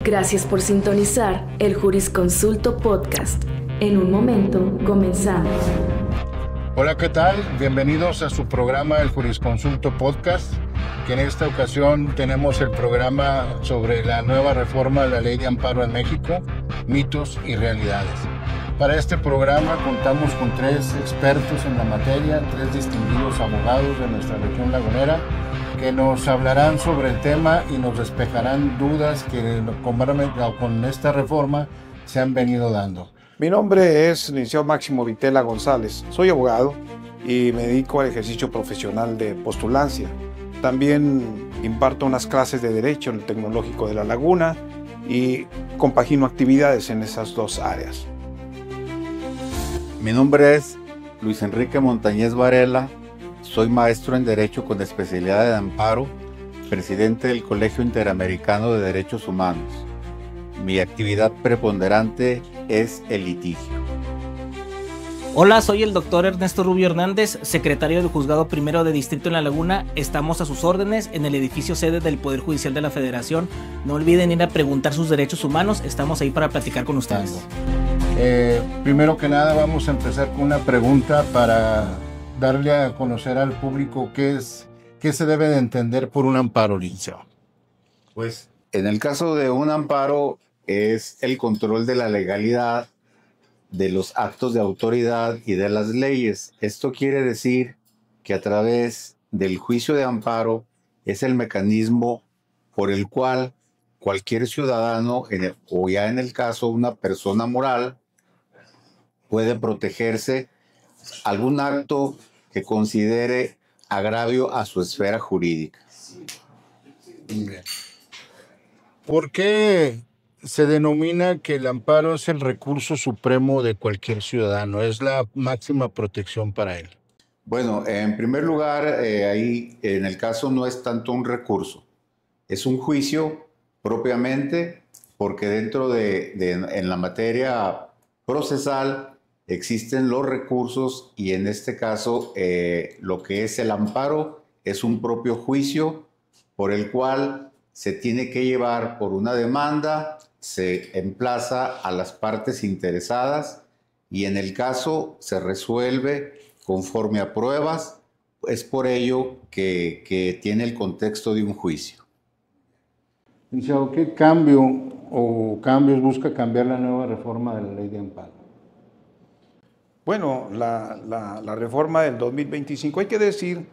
Gracias por sintonizar el Jurisconsulto Podcast. En un momento comenzamos. Hola, ¿qué tal? Bienvenidos a su programa El Jurisconsulto Podcast, que en esta ocasión tenemos el programa sobre la nueva reforma de la Ley de Amparo en México, mitos y realidades. Para este programa contamos con 3 expertos en la materia, 3 distinguidos abogados de nuestra región lagunera, que nos hablarán sobre el tema y nos despejarán dudas que con esta reforma se han venido dando. Mi nombre es licenciado Máximo Vitela González. Soy abogado y me dedico al ejercicio profesional de postulancia. También imparto unas clases de Derecho en el Tecnológico de La Laguna y compagino actividades en esas 2 áreas. Mi nombre es Luis Enrique Montañez Varela. Soy maestro en Derecho con especialidad de Amparo, presidente del Colegio Interamericano de Derechos Humanos. Mi actividad preponderante es el litigio. Hola, soy el doctor Ernesto Rubio Hernández, secretario del Juzgado Primero de Distrito en La Laguna. Estamos a sus órdenes en el edificio sede del Poder Judicial de la Federación. No olviden ir a preguntar sus derechos humanos. Estamos ahí para platicar con ustedes. Primero que nada vamos a empezar con una pregunta para darle a conocer al público qué se debe de entender por un amparo, licenciado. Pues en el caso de un amparo es el control de la legalidad de los actos de autoridad y de las leyes. Esto quiere decir que a través del juicio de amparo es el mecanismo por el cual cualquier ciudadano, o ya en el caso una persona moral, puede protegerse algún acto que considere agravio a su esfera jurídica. ¿Por qué se denomina que el amparo es el recurso supremo de cualquier ciudadano? Es la máxima protección para él. Bueno, en primer lugar, ahí en el caso no es tanto un recurso, es un juicio propiamente, porque dentro en la materia procesal existen los recursos y en este caso lo que es el amparo es un propio juicio por el cual se tiene que llevar por una demanda, se emplaza a las partes interesadas y en el caso se resuelve conforme a pruebas. Es por ello que tiene el contexto de un juicio. Licenciado, ¿qué cambio o cambios busca cambiar la nueva reforma de la Ley de Amparo? Bueno, la reforma del 2025, hay que decir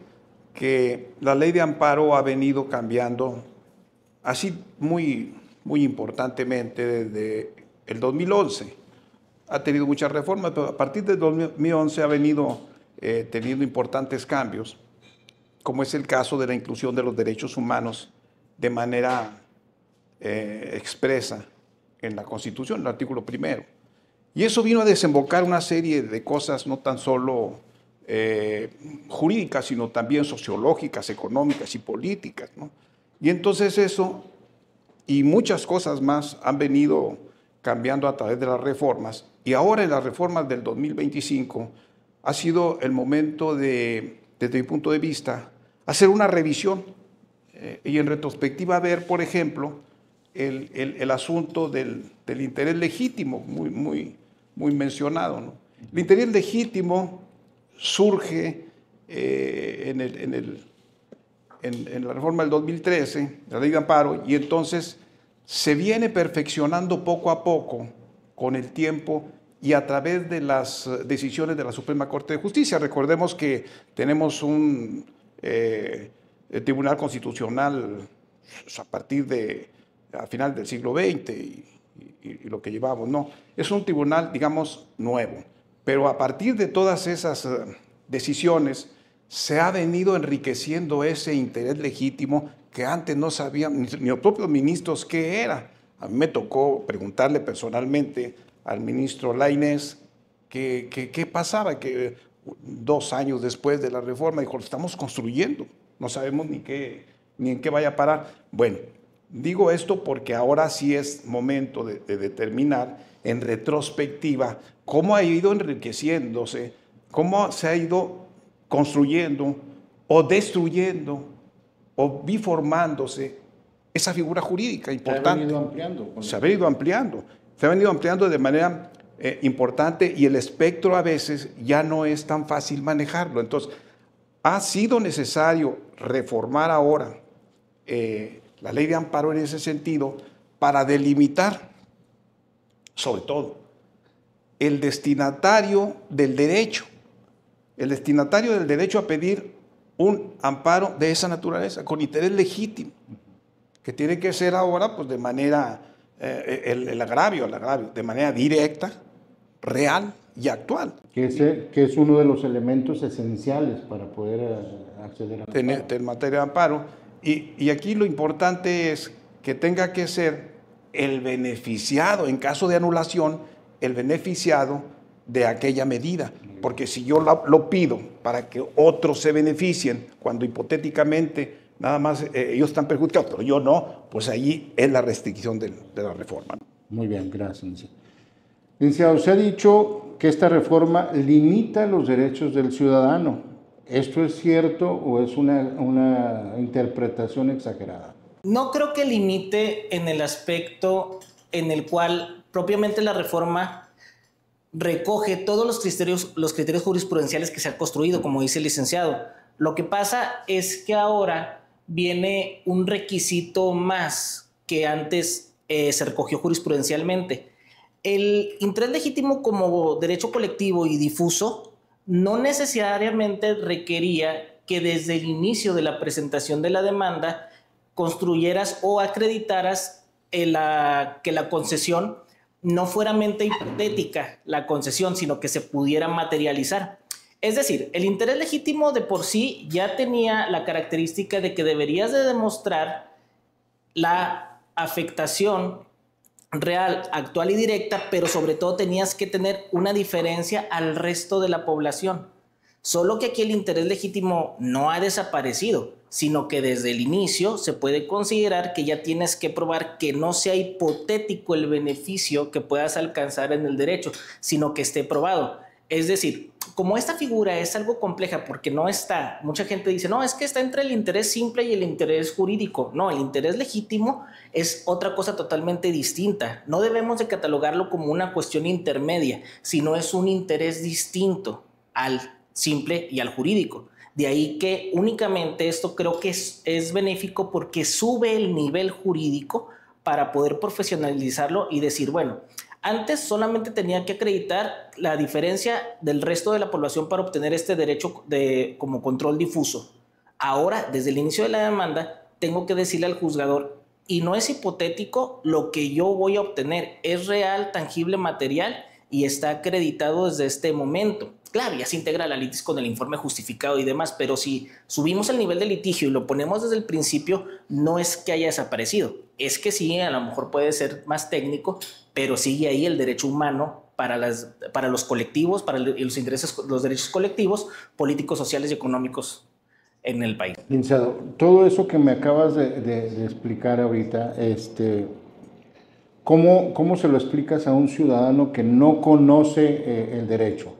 que la Ley de Amparo ha venido cambiando así muy importantemente desde el 2011. Ha tenido muchas reformas, pero a partir del 2011 ha venido teniendo importantes cambios, como es el caso de la inclusión de los derechos humanos de manera expresa en la Constitución, en el artículo 1. Y eso vino a desembocar una serie de cosas no tan solo jurídicas, sino también sociológicas, económicas y políticas, ¿no? Y entonces eso y muchas cosas más han venido cambiando a través de las reformas. Y ahora en las reformas del 2025 ha sido el momento de, desde mi punto de vista, hacer una revisión y en retrospectiva ver, por ejemplo, el asunto del interés legítimo, muy mencionado, ¿no? El interés legítimo surge en la reforma del 2013, la Ley de Amparo, y entonces se viene perfeccionando poco a poco con el tiempo y a través de las decisiones de la Suprema Corte de Justicia. Recordemos que tenemos un Tribunal Constitucional a partir a final del siglo XX y lo que llevamos, no. Es un tribunal, digamos, nuevo, pero a partir de todas esas decisiones se ha venido enriqueciendo ese interés legítimo que antes no sabían ni los propios ministros qué era. A mí me tocó preguntarle personalmente al ministro Lainez qué pasaba, que 2 años después de la reforma dijo, lo estamos construyendo, no sabemos ni en qué vaya a parar. Bueno, digo esto porque ahora sí es momento de determinar en retrospectiva cómo ha ido enriqueciéndose, cómo se ha ido construyendo o destruyendo o biformándose esa figura jurídica importante. Se ha venido ampliando. Se ha venido ampliando de manera importante y el espectro a veces ya no es tan fácil manejarlo. Entonces, ha sido necesario reformar ahora la ley de amparo en ese sentido para delimitar, sobre todo, el destinatario del derecho a pedir un amparo de esa naturaleza, con interés legítimo, que tiene que ser ahora pues, de manera, el agravio, de manera directa, real y actual. Que es uno de los elementos esenciales para poder acceder a en materia de amparo. Y aquí lo importante es que tenga que ser el beneficiado, en caso de anulación, el beneficiado de aquella medida. Porque si yo lo pido para que otros se beneficien, cuando hipotéticamente nada más ellos están perjudicados, pero yo no, pues allí es la restricción de la reforma. Muy bien, gracias. Licenciado, se ha dicho que esta reforma limita los derechos del ciudadano. ¿Esto es cierto o es una interpretación exagerada? No creo que limite en el aspecto en el cual propiamente la reforma recoge todos los criterios jurisprudenciales que se han construido, como dice el licenciado. Lo que pasa es que ahora viene un requisito más que antes se recogió jurisprudencialmente. El interés legítimo como derecho colectivo y difuso no necesariamente requería que desde el inicio de la presentación de la demanda construyeras o acreditaras que la concesión no fuera mente hipotética, la concesión, sino que se pudiera materializar. Es decir, el interés legítimo de por sí ya tenía la característica de que deberías de demostrar la afectación real, actual y directa, pero sobre todo tenías que tener una diferencia al resto de la población. Solo que aquí el interés legítimo no ha desaparecido, sino que desde el inicio se puede considerar que ya tienes que probar que no sea hipotético el beneficio que puedas alcanzar en el derecho, sino que esté probado. Es decir, como esta figura es algo compleja porque no está, mucha gente dice, no, es que está entre el interés simple y el interés jurídico. No, el interés legítimo es otra cosa totalmente distinta. No debemos de catalogarlo como una cuestión intermedia, sino es un interés distinto al simple y al jurídico. De ahí que únicamente esto creo que es benéfico porque sube el nivel jurídico para poder profesionalizarlo y decir, bueno, antes solamente tenía que acreditar la diferencia del resto de la población para obtener este derecho como control difuso. Ahora, desde el inicio de la demanda, tengo que decirle al juzgador, y no es hipotético lo que yo voy a obtener, es real, tangible, material y está acreditado desde este momento. Claro, ya se integra la litis con el informe justificado y demás, pero si subimos el nivel de litigio y lo ponemos desde el principio, no es que haya desaparecido. Es que sí, a lo mejor puede ser más técnico, pero sigue ahí el derecho humano para los colectivos, para los derechos colectivos, políticos, sociales y económicos en el país. Licenciado, todo eso que me acabas de explicar ahorita, ¿cómo se lo explicas a un ciudadano que no conoce el derecho?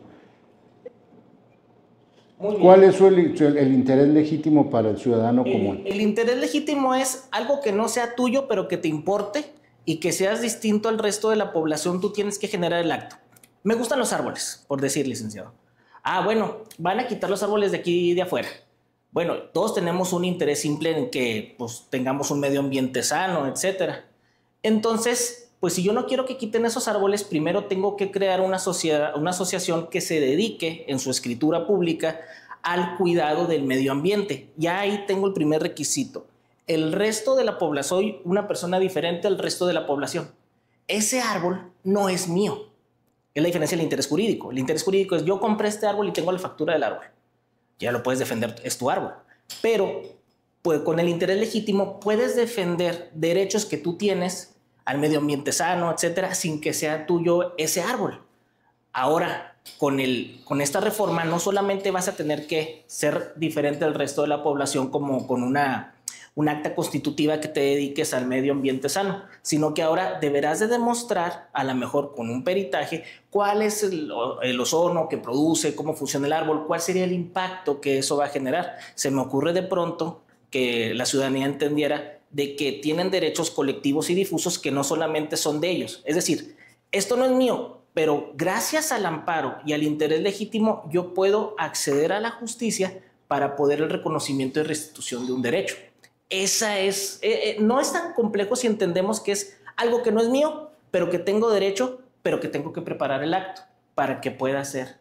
¿Cuál es el interés legítimo para el ciudadano común? El interés legítimo es algo que no sea tuyo, pero que te importe y que seas distinto al resto de la población. Tú tienes que generar el acto. Me gustan los árboles, por decir, licenciado. Bueno, van a quitar los árboles de aquí y de afuera. Bueno, todos tenemos un interés simple en que pues, tengamos un medio ambiente sano, etc. Entonces, pues si yo no quiero que quiten esos árboles, primero tengo que crear una asociación que se dedique en su escritura pública al cuidado del medio ambiente. Ya ahí tengo el primer requisito. El resto de la población, soy una persona diferente al resto de la población. Ese árbol no es mío. Es la diferencia del interés jurídico. El interés jurídico es yo compré este árbol y tengo la factura del árbol. Ya lo puedes defender, es tu árbol. Pero pues, con el interés legítimo puedes defender derechos que tú tienes al medio ambiente sano, etcétera, sin que sea tuyo ese árbol. Ahora, con esta reforma no solamente vas a tener que ser diferente al resto de la población como con un acta constitutiva que te dediques al medio ambiente sano, sino que ahora deberás de demostrar, a lo mejor con un peritaje, cuál es el ozono que produce, cómo funciona el árbol, cuál sería el impacto que eso va a generar. Se me ocurre de pronto que la ciudadanía entendiera de que tienen derechos colectivos y difusos que no solamente son de ellos. Es decir, esto no es mío, pero gracias al amparo y al interés legítimo yo puedo acceder a la justicia para poder el reconocimiento y restitución de un derecho. Esa es, no es tan complejo si entendemos que es algo que no es mío, pero que tengo derecho, pero que tengo que preparar el acto para que pueda ser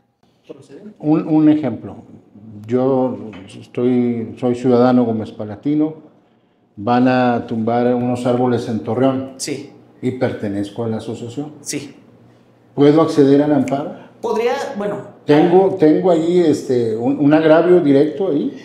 procedente. Un ejemplo, yo soy ciudadano Gómez Palatino, van a tumbar unos árboles en Torreón. Sí. Y pertenezco a la asociación. Sí. ¿Puedo acceder al amparo? Podría, bueno. ¿Tengo ahí un agravio directo ahí?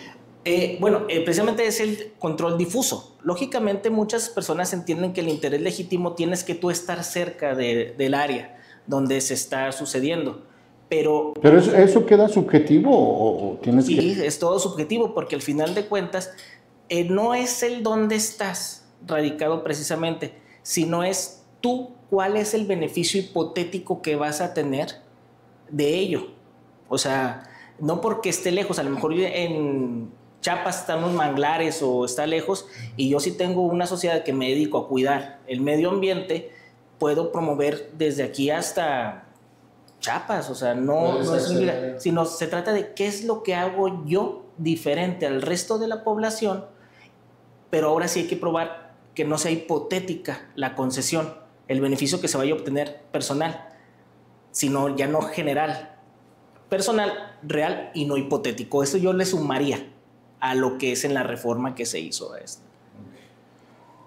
Precisamente es el control difuso. Lógicamente muchas personas entienden que el interés legítimo tienes que tú estar cerca del área donde se está sucediendo. Pero ¿eso queda subjetivo o tienes sí, que...? es todo subjetivo porque al final de cuentas no es el dónde estás radicado precisamente, sino es tú cuál es el beneficio hipotético que vas a tener de ello. O sea, no porque esté lejos, a lo mejor en Chiapas están los manglares o está lejos y yo sí tengo una sociedad que me dedico a cuidar el medio ambiente, puedo promover desde aquí hasta Chiapas, o sea, no es sino se trata de qué es lo que hago yo diferente al resto de la población, pero ahora sí hay que probar que no sea hipotética la concesión, el beneficio que se vaya a obtener personal, sino ya no general, personal, real y no hipotético. Eso yo le sumaría a lo que es en la reforma que se hizo a esto.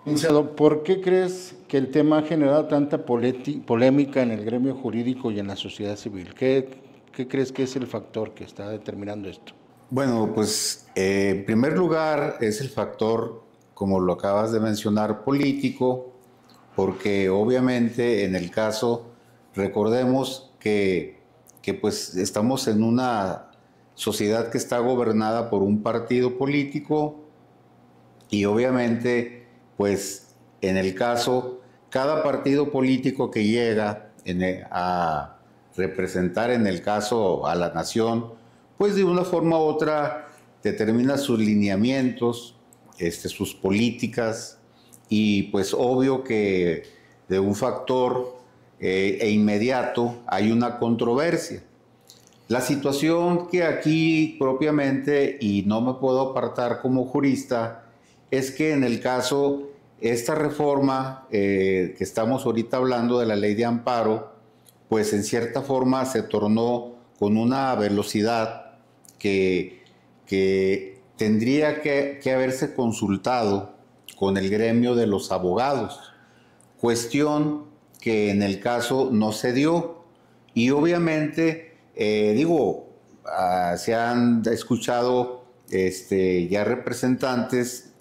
Licenciado, ¿por qué crees que el tema ha generado tanta polémica en el gremio jurídico y en la sociedad civil? ¿Qué crees que es el factor que está determinando esto? Bueno, pues en primer lugar es el factor, como lo acabas de mencionar, político, porque obviamente en el caso, recordemos que pues estamos en una sociedad que está gobernada por un partido político y obviamente pues en el caso, cada partido político que llega a representar en el caso a la nación, pues de una forma u otra determina sus lineamientos, sus políticas y pues obvio que de un factor inmediato hay una controversia. La situación que aquí propiamente, y no me puedo apartar como jurista, es que en el caso, esta reforma que estamos ahorita hablando de la ley de amparo, pues en cierta forma se tornó con una velocidad que tendría que haberse consultado con el gremio de los abogados, cuestión que en el caso no se dio. Y obviamente, se han escuchado ya representantes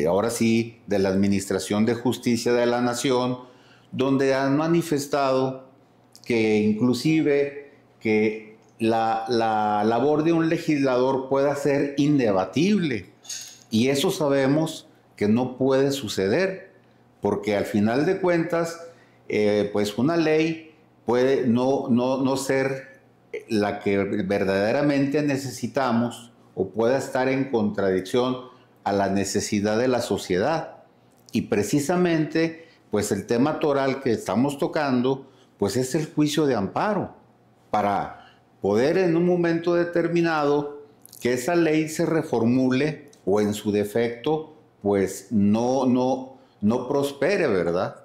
ahora sí, de la Administración de Justicia de la Nación, donde han manifestado que inclusive que la labor de un legislador pueda ser indebatible. Y eso sabemos que no puede suceder, porque al final de cuentas, pues una ley puede no ser la que verdaderamente necesitamos o pueda estar en contradicción a la necesidad de la sociedad. Y precisamente, pues el tema toral que estamos tocando, pues es el juicio de amparo, para poder en un momento determinado que esa ley se reformule o en su defecto, pues no prospere, ¿verdad?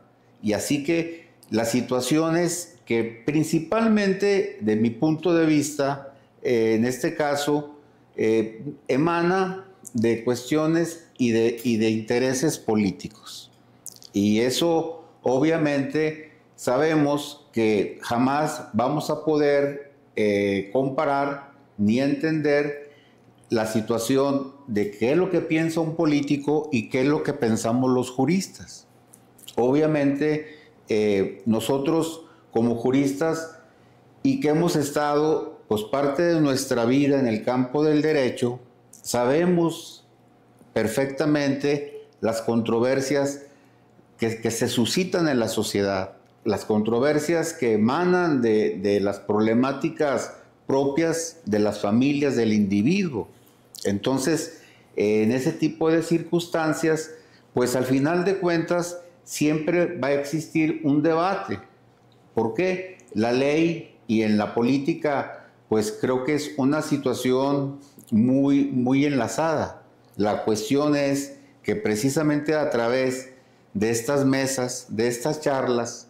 Y así que las situaciones que principalmente, de mi punto de vista, en este caso, emana de cuestiones y de intereses políticos. Y eso, obviamente, sabemos que jamás vamos a poder comparar ni entender la situación de qué es lo que piensa un político y qué es lo que pensamos los juristas. Obviamente, nosotros como juristas y que hemos estado pues parte de nuestra vida en el campo del derecho, sabemos perfectamente las controversias que se suscitan en la sociedad, las controversias que emanan de las problemáticas propias de las familias del individuo. Entonces, en ese tipo de circunstancias, pues al final de cuentas siempre va a existir un debate. ¿Por qué? La ley y en la política, pues creo que es una situación muy enlazada. La cuestión es que precisamente a través de estas mesas, de estas charlas,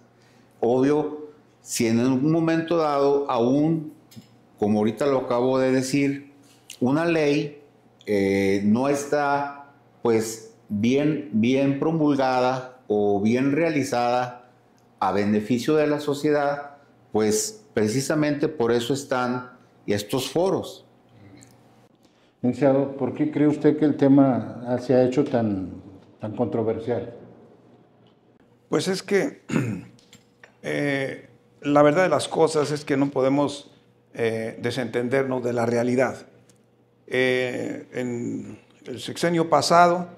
obvio, si en un momento dado aún, como ahorita lo acabo de decir, una ley no está pues bien promulgada o bien realizada a beneficio de la sociedad, pues precisamente por eso están estos foros. Licenciado, ¿por qué cree usted que el tema se ha hecho tan controversial? Pues es que la verdad de las cosas es que no podemos desentendernos de la realidad. En el sexenio pasado,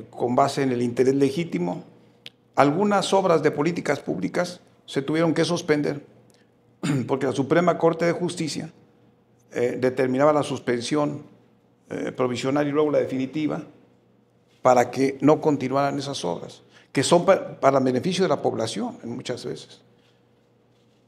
con base en el interés legítimo, algunas obras de políticas públicas se tuvieron que suspender porque la Suprema Corte de Justicia determinaba la suspensión provisional y luego la definitiva para que no continuaran esas obras, que son para el beneficio de la población muchas veces.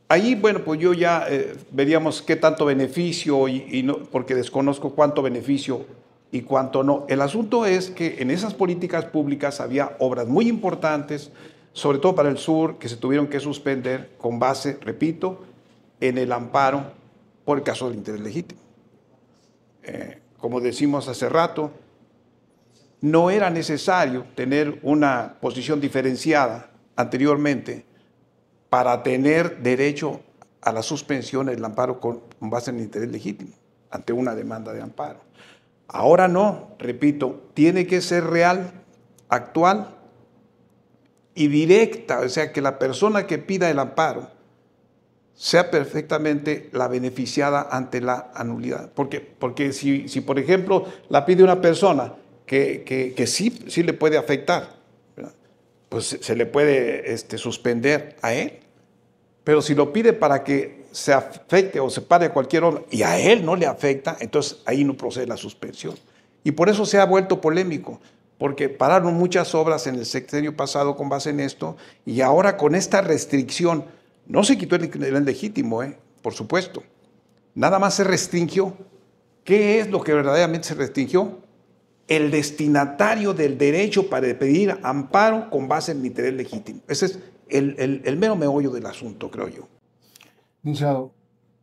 Ahí, bueno, pues yo ya veríamos qué tanto beneficio y no, porque desconozco cuánto beneficio y cuánto no. El asunto es que en esas políticas públicas había obras muy importantes, sobre todo para el sur, que se tuvieron que suspender con base, repito, en el amparo por el caso del interés legítimo. Como decimos hace rato, no era necesario tener una posición diferenciada anteriormente para tener derecho a la suspensión del amparo con base en el interés legítimo ante una demanda de amparo. Ahora no, repito, tiene que ser real, actual y directa, o sea, que la persona que pida el amparo sea perfectamente la beneficiada ante la anulidad. Porque si por ejemplo, la pide una persona que sí le puede afectar, ¿verdad?, pues se le puede suspender a él. Pero si lo pide para que se afecte o se pare cualquier obra y a él no le afecta, entonces ahí no procede la suspensión. Y por eso se ha vuelto polémico, porque pararon muchas obras en el sexenio pasado con base en esto, y ahora con esta restricción, no se quitó el interés legítimo, por supuesto, nada más se restringió. ¿Qué es lo que verdaderamente se restringió? El destinatario del derecho para pedir amparo con base en el interés legítimo. Ese es el mero meollo del asunto, creo yo. Licenciado,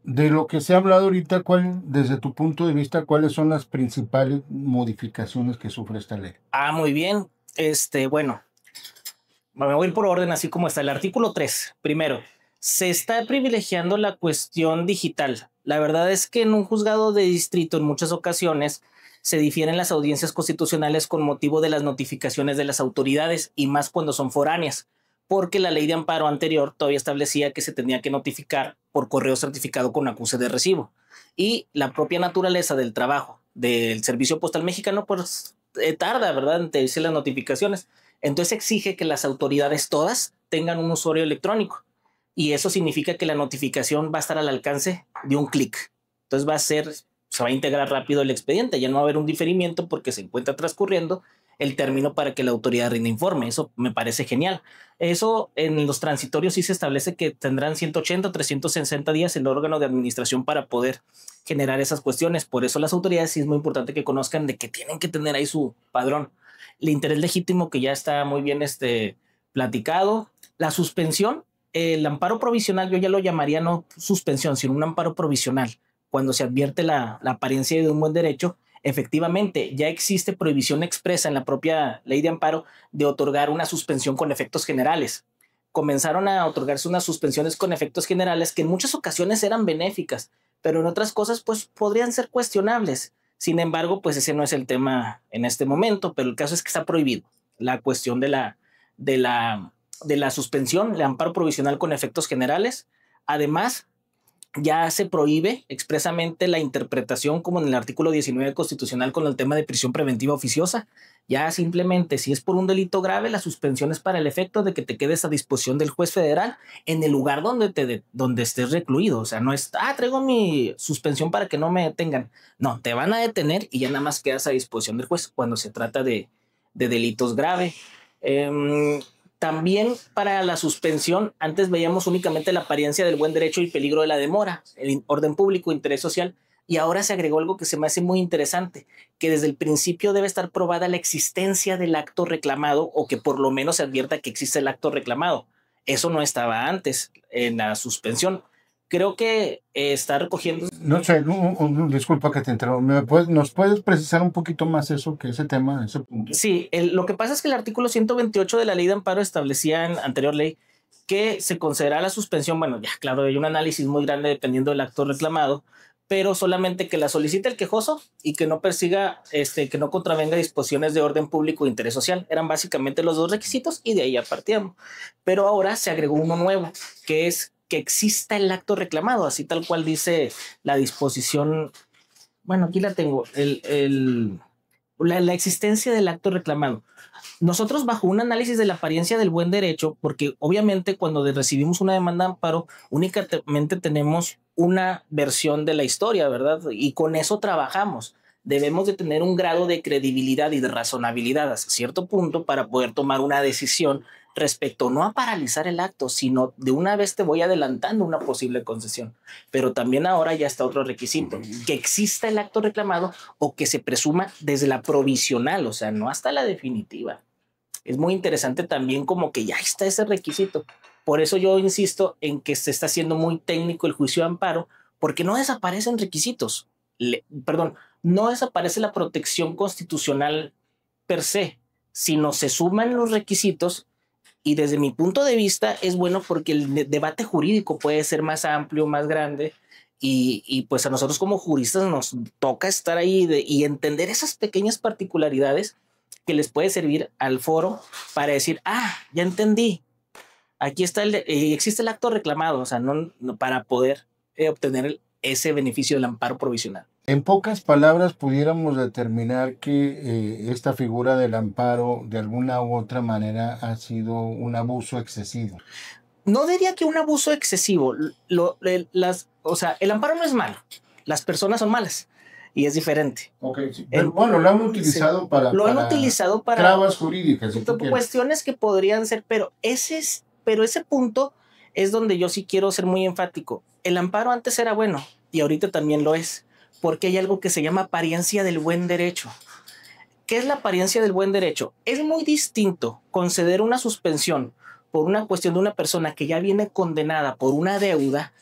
de lo que se ha hablado ahorita, desde tu punto de vista, ¿cuáles son las principales modificaciones que sufre esta ley? Muy bien. Bueno, me voy a ir por orden así como está. El artículo 3, primero, se está privilegiando la cuestión digital. La verdad es que en un juzgado de distrito en muchas ocasiones se difieren las audiencias constitucionales con motivo de las notificaciones de las autoridades y más cuando son foráneas, porque la ley de amparo anterior todavía establecía que se tenía que notificar por correo certificado con acuse de recibo. Y la propia naturaleza del trabajo del Servicio Postal Mexicano pues tarda, ¿verdad?, en decir las notificaciones. Entonces exige que las autoridades todas tengan un usuario electrónico. Y eso significa que la notificación va a estar al alcance de un clic. Entonces se va a integrar rápido el expediente. Ya no va a haber un diferimiento porque se encuentra transcurriendo el término para que la autoridad rinda informe. Eso me parece genial. Eso en los transitorios sí se establece que tendrán 180 o 360 días el órgano de administración para poder generar esas cuestiones. Por eso las autoridades sí es muy importante que conozcan de que tienen que tener ahí su padrón. El interés legítimo, que ya está muy bien platicado. La suspensión, el amparo provisional, yo ya lo llamaría no suspensión, sino un amparo provisional. Cuando se advierte la apariencia de un buen derecho, efectivamente, ya existe prohibición expresa en la propia ley de amparo de otorgar una suspensión con efectos generales. Comenzaron a otorgarse unas suspensiones con efectos generales que en muchas ocasiones eran benéficas, pero en otras cosas pues podrían ser cuestionables. Sin embargo, pues ese no es el tema en este momento, pero el caso es que está prohibido la cuestión de la suspensión, el amparo provisional con efectos generales. Además, ya se prohíbe expresamente la interpretación como en el artículo 19 constitucional con el tema de prisión preventiva oficiosa. Ya simplemente, si es por un delito grave, la suspensión es para el efecto de que te quedes a disposición del juez federal en el lugar donde estés recluido. O sea, no es, traigo mi suspensión para que no me detengan. No, te van a detener y ya nada más quedas a disposición del juez cuando se trata de de delitos graves. También para la suspensión, antes veíamos únicamente la apariencia del buen derecho y peligro de la demora, el orden público, interés social, y ahora se agregó algo que se me hace muy interesante, que desde el principio debe estar probada la existencia del acto reclamado o que por lo menos se advierta que existe el acto reclamado. Eso no estaba antes en la suspensión. Creo que está recogiendo... No sé, disculpa que te interrumpa. ¿Nos puedes precisar un poquito más eso, que ese tema, ese punto? Sí, lo que pasa es que el artículo 128 de la ley de amparo establecía en anterior ley que se concederá la suspensión. Bueno, ya claro, hay un análisis muy grande dependiendo del acto reclamado, pero solamente que la solicite el quejoso y que no persiga, que no contravenga disposiciones de orden público e interés social. Eran básicamente los dos requisitos y de ahí ya partíamos. Pero ahora se agregó uno nuevo, que es que exista el acto reclamado, así tal cual dice la disposición. Bueno, aquí la tengo, la existencia del acto reclamado. Nosotros, bajo un análisis de la apariencia del buen derecho, porque obviamente cuando recibimos una demanda de amparo, únicamente tenemos una versión de la historia, ¿verdad? Y con eso trabajamos. Debemos de tener un grado de credibilidad y de razonabilidad hasta cierto punto para poder tomar una decisión respecto no a paralizar el acto, sino de una vez te voy adelantando una posible concesión. Pero también ahora ya está otro requisito, que exista el acto reclamado o que se presuma desde la provisional, o sea, no hasta la definitiva. Es muy interesante también como que ya está ese requisito. Por eso yo insisto en que se está haciendo muy técnico el juicio de amparo, porque no desaparecen requisitos. No desaparece la protección constitucional per se, sino se suman los requisitos. Y desde mi punto de vista es bueno porque el debate jurídico puede ser más amplio, más grande, y pues a nosotros como juristas nos toca estar ahí y entender esas pequeñas particularidades que les puede servir al foro para decir, ya entendí, aquí está existe el acto reclamado, o sea, no para poder obtener ese beneficio del amparo provisional. En pocas palabras, pudiéramos determinar que esta figura del amparo de alguna u otra manera ha sido un abuso excesivo. No diría que un abuso excesivo. O sea, el amparo no es malo. Las personas son malas y es diferente. Okay, sí. Pero bueno, lo han utilizado para trabas jurídicas. Si cuestiones que podrían ser, pero ese punto es donde yo sí quiero ser muy enfático. El amparo antes era bueno y ahorita también lo es, porque hay algo que se llama apariencia del buen derecho. ¿Qué es la apariencia del buen derecho? Es muy distinto conceder una suspensión por una cuestión de una persona que ya viene condenada por una deuda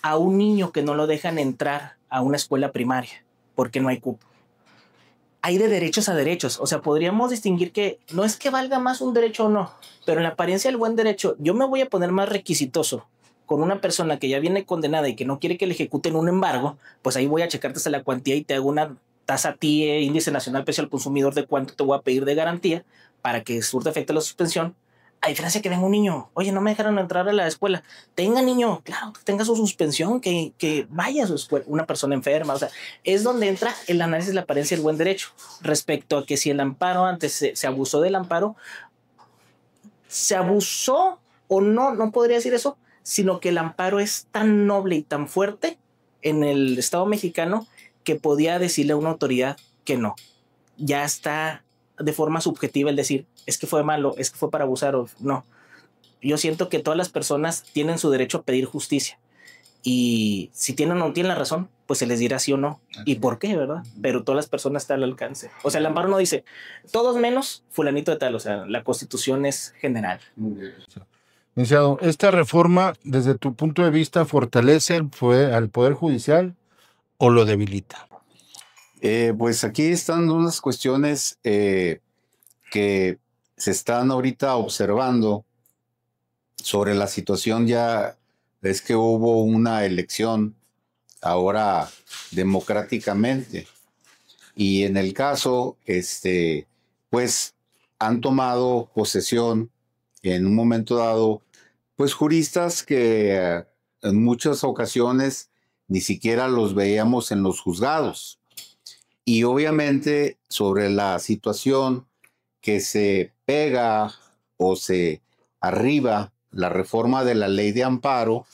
a un niño que no lo dejan entrar a una escuela primaria porque no hay cupo. Hay de derechos a derechos. O sea, podríamos distinguir que no es que valga más un derecho o no, pero en la apariencia del buen derecho yo me voy a poner más requisitoso con una persona que ya viene condenada y que no quiere que le ejecuten un embargo, pues ahí voy a checarte hasta la cuantía y te hago una tasa a ti, índice nacional de precio al consumidor de cuánto te voy a pedir de garantía para que surta efecto la suspensión. A diferencia que venga un niño, oye, no me dejaron entrar a la escuela. Tenga niño, claro, que tenga su suspensión, que vaya a su escuela. Una persona enferma, o sea, es donde entra el análisis de la apariencia del buen derecho. Respecto a que si el amparo antes se abusó del amparo, se abusó o no podría decir eso, sino que el amparo es tan noble y tan fuerte en el Estado mexicano que podía decirle a una autoridad que no. Ya está de forma subjetiva el decir, es que fue malo, es que fue para abusar o no. Yo siento que todas las personas tienen su derecho a pedir justicia y si tienen o no tienen la razón, pues se les dirá sí o no. ¿Y por qué, verdad? Pero todas las personas están al alcance. O sea, el amparo no dice, todos menos fulanito de tal. O sea, la Constitución es general. Muy bien. Licenciado, ¿esta reforma, desde tu punto de vista, fortalece al Poder Judicial o lo debilita? Pues aquí están unas cuestiones que se están ahorita observando sobre la situación. Ya es que hubo una elección ahora democráticamente y en el caso, pues han tomado posesión en un momento dado, pues juristas que en muchas ocasiones ni siquiera los veíamos en los juzgados. Y obviamente sobre la situación que se pega o se arriba la reforma de la ley de amparo,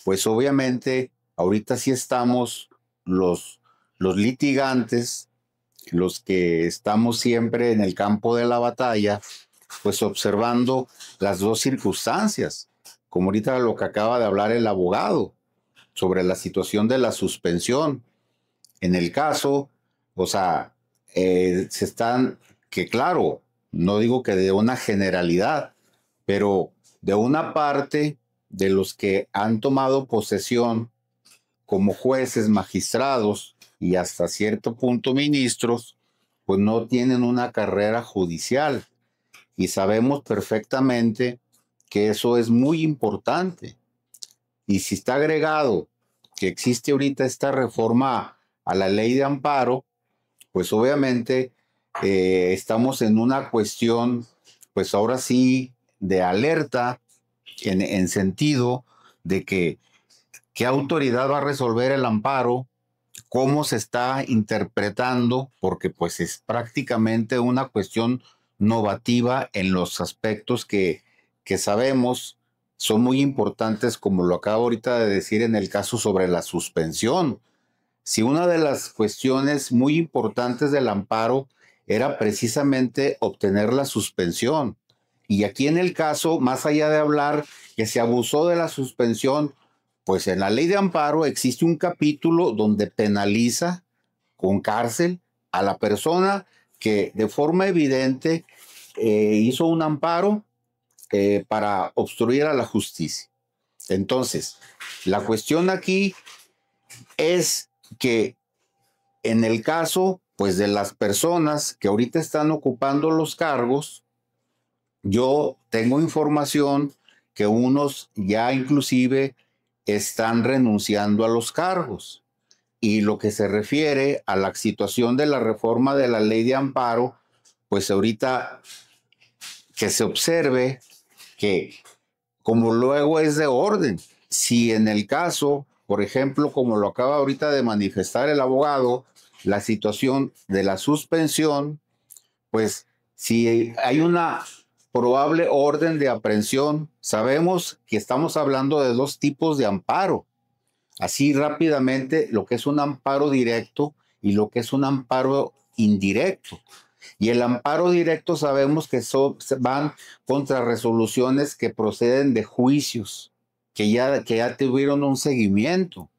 pues obviamente ahorita sí estamos los litigantes los que estamos siempre en el campo de la batalla, pues observando las dos circunstancias, como ahorita lo que acaba de hablar el abogado sobre la situación de la suspensión. En el caso, o sea, que claro, no digo que de una generalidad, pero de una parte de los que han tomado posesión como jueces, magistrados y hasta cierto punto ministros, pues no tienen una carrera judicial. Y sabemos perfectamente que eso es muy importante. Y si está agregado que existe ahorita esta reforma a la ley de amparo, pues obviamente estamos en una cuestión, pues ahora sí, de alerta en sentido de que qué autoridad va a resolver el amparo, cómo se está interpretando, porque pues es prácticamente una cuestión novativa en los aspectos que sabemos son muy importantes, como lo acabo ahorita de decir en el caso sobre la suspensión. Si una de las cuestiones muy importantes del amparo era precisamente obtener la suspensión, y aquí en el caso, más allá de hablar que se abusó de la suspensión, pues en la ley de amparo existe un capítulo donde penaliza con cárcel a la persona que de forma evidente hizo un amparo para obstruir a la justicia. Entonces, la cuestión aquí es que en el caso, pues, de las personas que ahorita están ocupando los cargos, yo tengo información que unos ya inclusive están renunciando a los cargos. Y lo que se refiere a la situación de la reforma de la ley de amparo, pues ahorita que se observe que como luego es de orden, si en el caso, por ejemplo, como lo acaba ahorita de manifestar el abogado, la situación de la suspensión, pues si hay una probable orden de aprehensión, sabemos que estamos hablando de dos tipos de amparo. Así rápidamente, lo que es un amparo directo y lo que es un amparo indirecto. Y el amparo directo sabemos que van contra resoluciones que proceden de juicios, que ya tuvieron un seguimiento.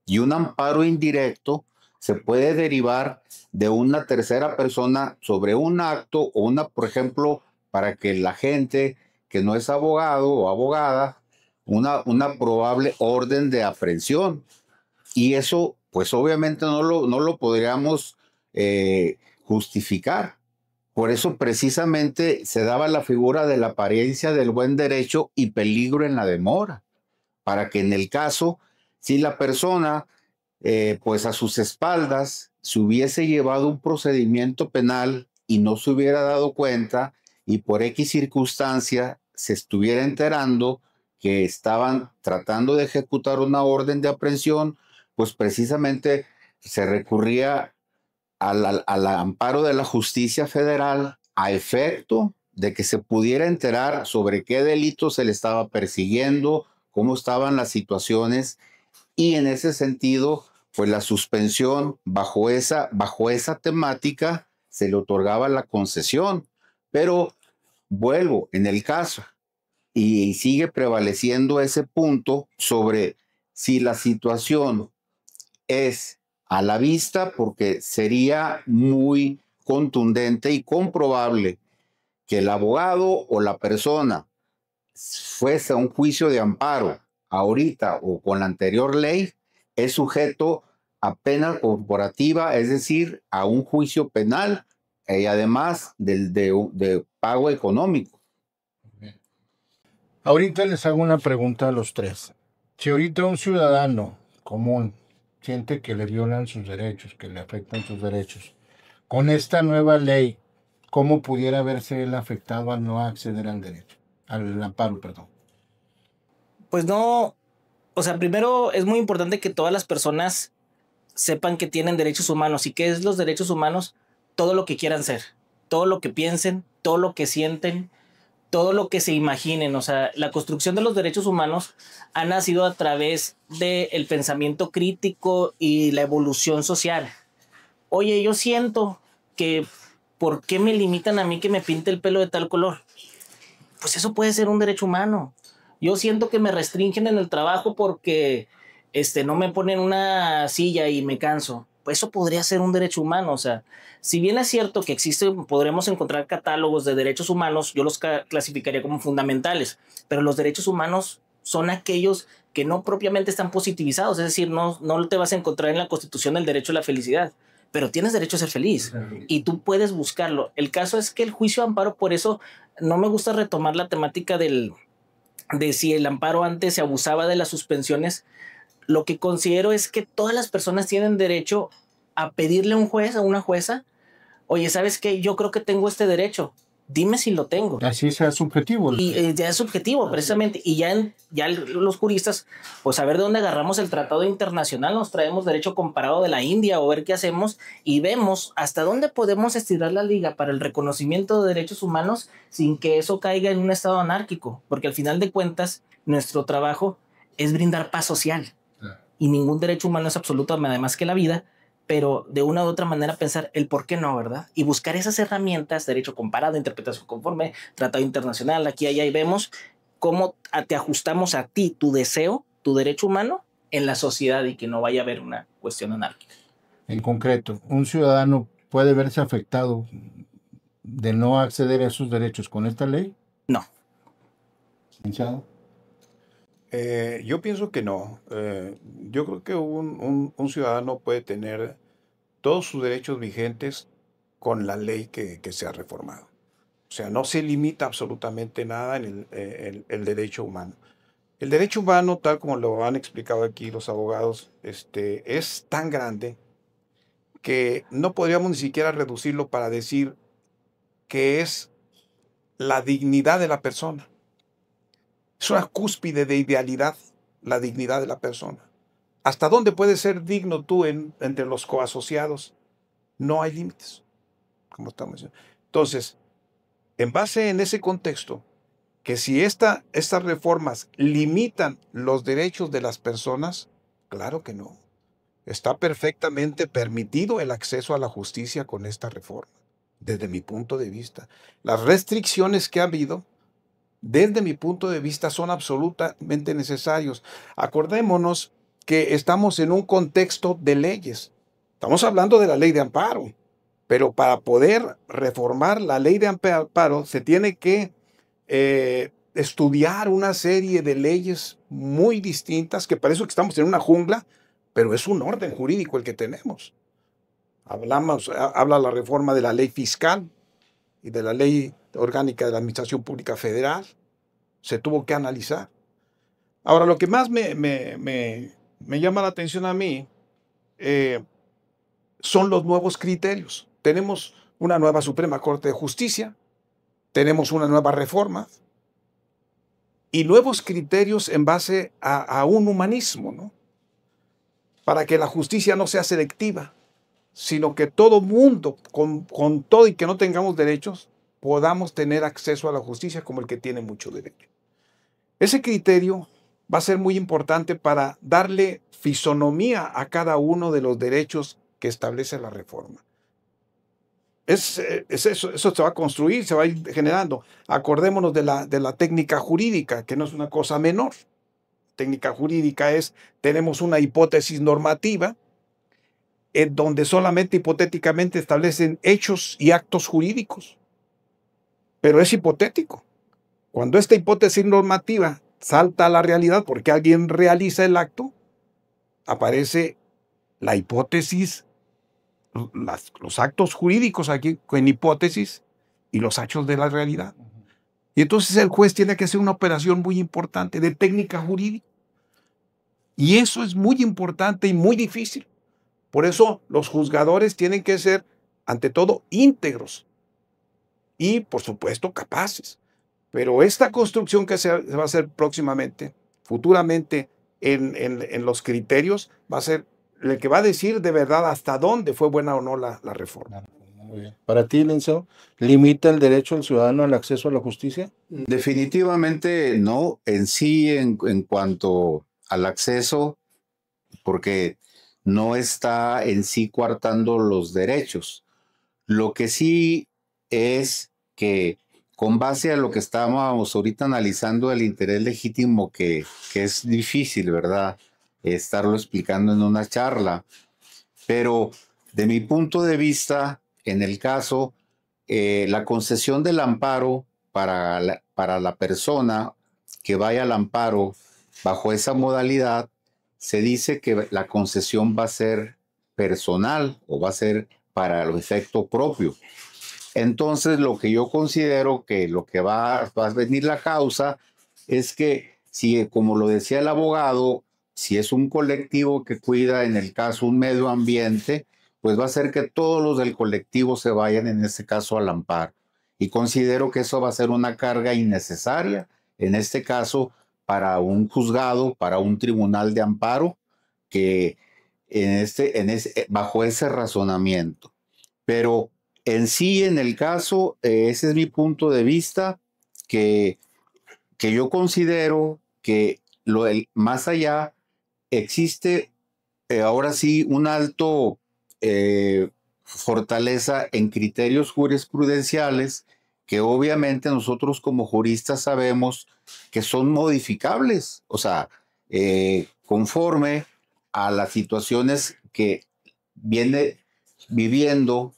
Y un amparo indirecto se puede derivar de una tercera persona sobre un acto o por ejemplo, para que la gente que no es abogado o abogada, una probable orden de aprehensión. Y eso, pues obviamente no lo podríamos justificar. Por eso precisamente se daba la figura de la apariencia del buen derecho y peligro en la demora, para que en el caso, si la persona, pues a sus espaldas, se hubiese llevado un procedimiento penal y no se hubiera dado cuenta y por X circunstancia se estuviera enterando que estaban tratando de ejecutar una orden de aprehensión, pues precisamente se recurría al amparo de la justicia federal a efecto de que se pudiera enterar sobre qué delito se le estaba persiguiendo, cómo estaban las situaciones, y en ese sentido, pues la suspensión bajo esa temática se le otorgaba la concesión. Pero vuelvo, en el caso, y sigue prevaleciendo ese punto sobre si la situación es a la vista, porque sería muy contundente y comprobable que el abogado o la persona fuese a un juicio de amparo ahorita o con la anterior ley, es sujeto a pena corporativa, es decir, a un juicio penal y además de pago económico. Ahorita les hago una pregunta a los tres. Si ahorita un ciudadano común siente que le violan sus derechos, que le afectan sus derechos, con esta nueva ley, ¿cómo pudiera verse él afectado al no acceder al derecho, al amparo, perdón? Pues no, o sea, primero es muy importante que todas las personas sepan que tienen derechos humanos. ¿Y qué es los derechos humanos? Todo lo que quieran ser, todo lo que piensen, todo lo que sienten, todo lo que se imaginen. O sea, la construcción de los derechos humanos ha nacido a través del pensamiento crítico y la evolución social. Oye, yo siento que ¿por qué me limitan a mí que me pinte el pelo de tal color? Pues eso puede ser un derecho humano. Yo siento que me restringen en el trabajo porque no me ponen una silla y me canso. Pues eso podría ser un derecho humano. O sea, si bien es cierto que podremos encontrar catálogos de derechos humanos, yo los clasificaría como fundamentales, pero los derechos humanos son aquellos que no propiamente están positivizados, es decir, no te vas a encontrar en la Constitución el derecho a la felicidad, pero tienes derecho a ser feliz y tú puedes buscarlo. El caso es que el juicio de amparo, por eso no me gusta retomar la temática de si el amparo antes se abusaba de las suspensiones. Lo que considero es que todas las personas tienen derecho a pedirle a un juez, a una jueza, oye, ¿sabes qué? Yo creo que tengo este derecho. Dime si lo tengo. Así sea subjetivo. Y ya es subjetivo, precisamente. Y ya los juristas, pues a ver de dónde agarramos el tratado internacional, nos traemos derecho comparado de la India o ver qué hacemos y vemos hasta dónde podemos estirar la liga para el reconocimiento de derechos humanos sin que eso caiga en un estado anárquico. Porque al final de cuentas, nuestro trabajo es brindar paz social. Y ningún derecho humano es absoluto, además que la vida, pero de una u otra manera pensar el por qué no, ¿verdad? Y buscar esas herramientas, derecho comparado, interpretación conforme, tratado internacional, aquí, allá, y vemos cómo te ajustamos a ti, tu deseo, tu derecho humano en la sociedad y que no vaya a haber una cuestión anárquica. En concreto, ¿un ciudadano puede verse afectado de no acceder a esos derechos con esta ley? No. ¿Licenciado? Yo pienso que no. Yo creo que un ciudadano puede tener todos sus derechos vigentes con la ley que se ha reformado. O sea, no se limita absolutamente nada en el derecho humano. El derecho humano, tal como lo han explicado aquí los abogados, es tan grande que no podríamos ni siquiera reducirlo para decir que es la dignidad de la persona. Es una cúspide de idealidad, la dignidad de la persona. ¿Hasta dónde puedes ser digno tú entre los coasociados? No hay límites, como estamos diciendo. Entonces, en base en ese contexto, que si estas reformas limitan los derechos de las personas, claro que no. Está perfectamente permitido el acceso a la justicia con esta reforma, desde mi punto de vista. Las restricciones que ha habido, desde mi punto de vista, son absolutamente necesarios. Acordémonos que estamos en un contexto de leyes. Estamos hablando de la ley de amparo, pero para poder reformar la ley de amparo se tiene que estudiar una serie de leyes muy distintas, que parece que estamos en una jungla, pero es un orden jurídico el que tenemos. Habla la reforma de la ley fiscal y de la ley orgánica de la Administración Pública Federal. Se tuvo que analizar. Ahora, lo que más me llama la atención a mí son los nuevos criterios. Tenemos una nueva Suprema Corte de Justicia, tenemos una nueva reforma y nuevos criterios en base a un humanismo, ¿no? Para que la justicia no sea selectiva, sino que todo mundo, con todo y que no tengamos derechos, podamos tener acceso a la justicia como el que tiene mucho derecho. Ese criterio va a ser muy importante para darle fisonomía a cada uno de los derechos que establece la reforma. Eso se va a construir, se va a ir generando. Acordémonos de la técnica jurídica, que no es una cosa menor. Técnica jurídica tenemos una hipótesis normativa en donde solamente hipotéticamente establecen hechos y actos jurídicos. Pero es hipotético. Cuando esta hipótesis normativa salta a la realidad porque alguien realiza el acto, aparece la hipótesis, los actos jurídicos aquí en hipótesis y los hechos de la realidad. Y entonces el juez tiene que hacer una operación muy importante de técnica jurídica. Y eso es muy importante y muy difícil. Por eso los juzgadores tienen que ser, ante todo, íntegros y, por supuesto, capaces. Pero esta construcción que se va a hacer próximamente, futuramente, en los criterios, va a ser el que va a decir de verdad hasta dónde fue buena o no la reforma. Muy bien. Para ti, Linceo, ¿limita el derecho del ciudadano al acceso a la justicia? Definitivamente no, en sí, en cuanto al acceso, porque no está en sí coartando los derechos. Lo que sí es que con base a lo que estábamos ahorita analizando el interés legítimo, que es difícil, ¿verdad? Estarlo explicando en una charla, pero de mi punto de vista, en el caso, la concesión del amparo para la persona que vaya al amparo bajo esa modalidad, se dice que la concesión va a ser personal o va a ser para el efecto propio. Entonces, lo que yo considero que lo que va a venir la causa es que, si, como lo decía el abogado, si es un colectivo que cuida, en el caso, un medio ambiente, pues va a ser que todos los del colectivo se vayan, en este caso, al amparo. Y considero que eso va a ser una carga innecesaria, en este caso, para un juzgado, para un tribunal de amparo, que bajo ese razonamiento. Pero en sí, en el caso, ese es mi punto de vista, que yo considero que más allá existe ahora sí un alto fortaleza en criterios jurisprudenciales que obviamente nosotros como juristas sabemos que son modificables, o sea, conforme a las situaciones que viene viviendo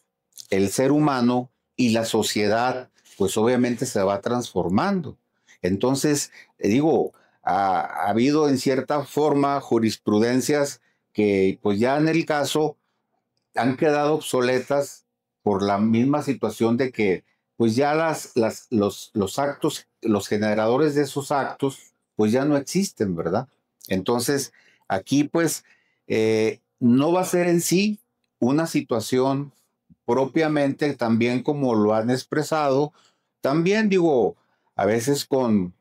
el ser humano y la sociedad, pues obviamente se va transformando. Entonces, digo, ha habido en cierta forma jurisprudencias que pues ya en el caso han quedado obsoletas por la misma situación de que pues ya los actos, los generadores de esos actos, pues ya no existen, ¿verdad? Entonces, aquí pues no va a ser en sí una situación propiamente, también como lo han expresado, también digo, a veces con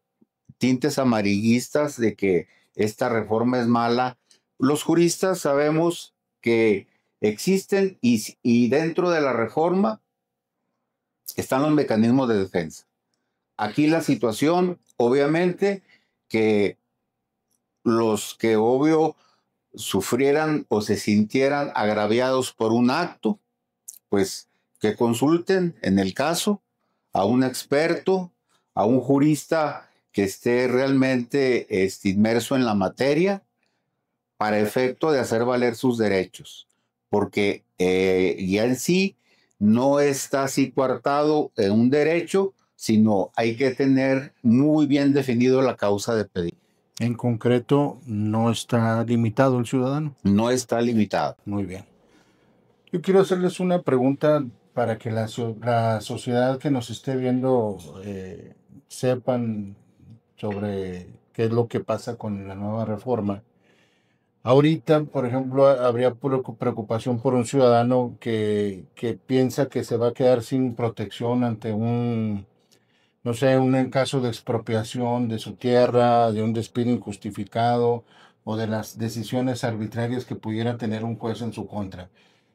tintes amarillistas de que esta reforma es mala. Los juristas sabemos que existen y dentro de la reforma están los mecanismos de defensa. Aquí la situación, obviamente, que los que obvio sufrieran o se sintieran agraviados por un acto, pues que consulten en el caso a un experto, a un jurista que esté realmente inmerso en la materia para efecto de hacer valer sus derechos, porque ya en sí no está así coartado en un derecho, sino hay que tener muy bien definido la causa de pedir. En concreto, no está limitado el ciudadano. No está limitado. Muy bien. Yo quiero hacerles una pregunta para que la sociedad que nos esté viendo sepan sobre qué es lo que pasa con la nueva reforma. Ahorita, por ejemplo, habría preocupación por un ciudadano que piensa que se va a quedar sin protección ante no sé, un caso de expropiación de su tierra, de un despido injustificado o de las decisiones arbitrarias que pudiera tener un juez en su contra.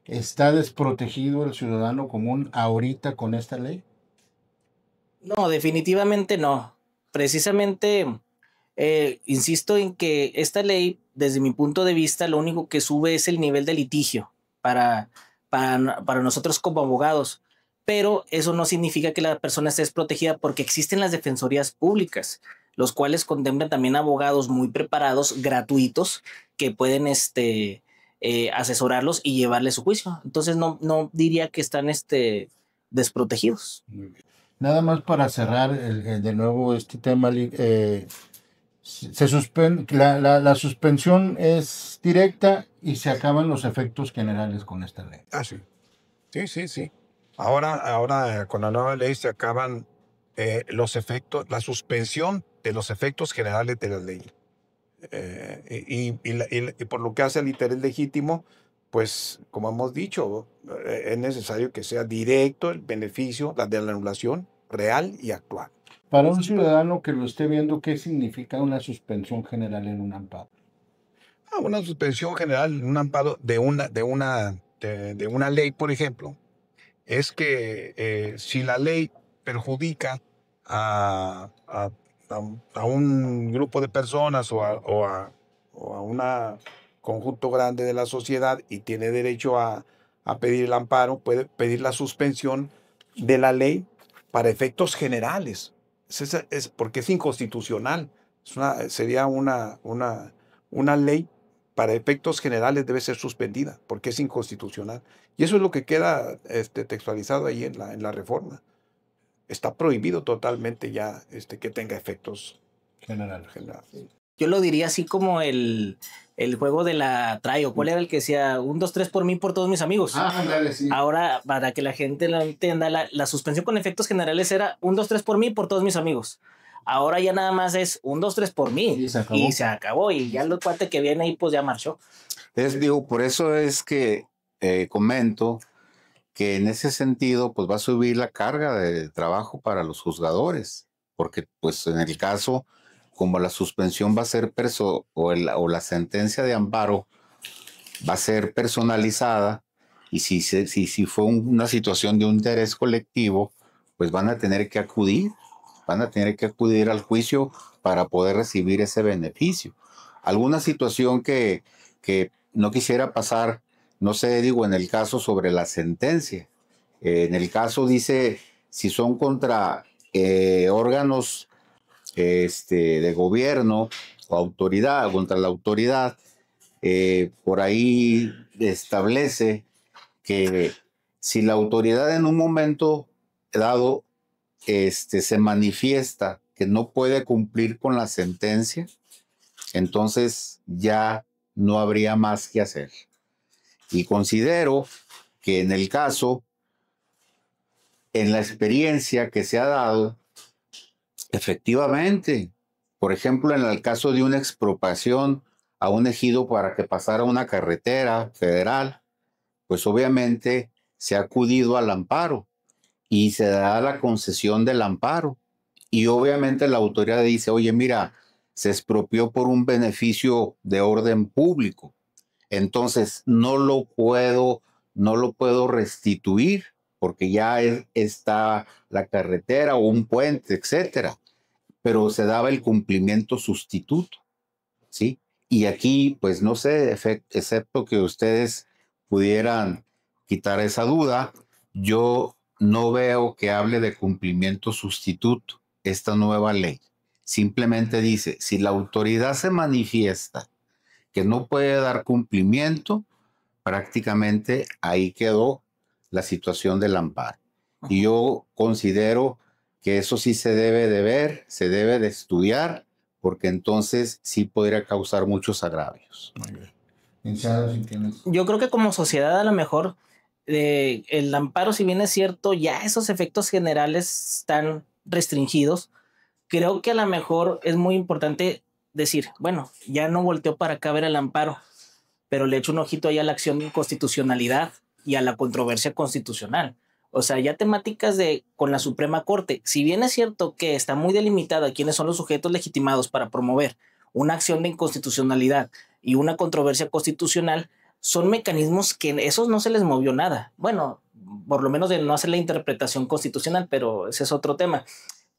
¿Está desprotegido el ciudadano común ahorita con esta ley? No, definitivamente no. Precisamente, insisto en que esta ley, desde mi punto de vista, lo único que sube es el nivel de litigio para nosotros como abogados. Pero eso no significa que la persona esté desprotegida, porque existen las defensorías públicas, los cuales contemplan también abogados muy preparados, gratuitos, que pueden asesorarlos y llevarles su juicio. Entonces no diría que están desprotegidos. Muy bien. Nada más para cerrar de nuevo este tema, la suspensión es directa y se acaban los efectos generales con esta ley. Ah, sí. Sí. Ahora con la nueva ley se acaban los efectos, la suspensión de los efectos generales de la ley. Y por lo que hace al interés legítimo, pues como hemos dicho, es necesario que sea directo el beneficio, la de la anulación real y actual. Para un ciudadano que lo esté viendo, ¿qué significa una suspensión general en un amparo? Una suspensión general en un amparo de una ley, por ejemplo, es que si la ley perjudica a un grupo de personas o a un conjunto grande de la sociedad y tiene derecho a a pedir el amparo, puede pedir la suspensión de la ley para efectos generales. Es porque es inconstitucional. Sería una ley para efectos generales, debe ser suspendida porque es inconstitucional. Y eso es lo que queda textualizado ahí en la reforma. Está prohibido totalmente ya que tenga efectos General. Yo lo diría así como el juego de la Trayo. ¿Cuál era el que decía 1, 2, 3 por mí, por todos mis amigos? Dale, sí. Ahora, para que la gente lo entienda, la suspensión con efectos generales era 1, 2, 3 por mí, por todos mis amigos. Ahora ya nada más es 1, 2, 3 por mí. Y se acabó. Y ya el cuate que viene ahí, pues ya marchó. Por eso es que comento que en ese sentido, pues va a subir la carga de trabajo para los juzgadores. Porque, pues, en el caso, como la suspensión va a ser o la sentencia de amparo va a ser personalizada, y si fue una situación de un interés colectivo, pues van a tener que acudir al juicio para poder recibir ese beneficio. Alguna situación que no quisiera pasar, no sé, digo, en el caso sobre la sentencia. En el caso dice, si son contra órganos de gobierno o autoridad, contra la autoridad, por ahí establece que si la autoridad en un momento dado se manifiesta que no puede cumplir con la sentencia, entonces ya no habría más que hacer. Y considero que en el caso, en la experiencia que se ha dado, efectivamente, por ejemplo, en el caso de una expropiación a un ejido para que pasara una carretera federal, pues obviamente se ha acudido al amparo y se da la concesión del amparo. Y obviamente la autoridad dice, oye, mira, se expropió por un beneficio de orden público. Entonces no lo puedo restituir porque ya está la carretera o un puente, etcétera. Pero se daba el cumplimiento sustituto, ¿sí? Y aquí, pues no sé, excepto que ustedes pudieran quitar esa duda, yo no veo que hable de cumplimiento sustituto esta nueva ley. Simplemente dice, si la autoridad se manifiesta que no puede dar cumplimiento, prácticamente ahí quedó la situación del amparo. Y yo considero que eso sí se debe de ver, se debe de estudiar, porque entonces sí podría causar muchos agravios. Muy bien. Licenciado, si tienes... Yo creo que como sociedad a lo mejor el amparo, si bien es cierto, ya esos efectos generales están restringidos. Creo que a lo mejor es muy importante decir, bueno, ya no volteó para acá a ver el amparo, pero le echo un ojito ahí a la acción de inconstitucionalidad y a la controversia constitucional. O sea, ya temáticas con la Suprema Corte. Si bien es cierto que está muy delimitada quiénes son los sujetos legitimados para promover una acción de inconstitucionalidad y una controversia constitucional, son mecanismos que esos no se les movió nada. Bueno, por lo menos de no hacer la interpretación constitucional, pero ese es otro tema.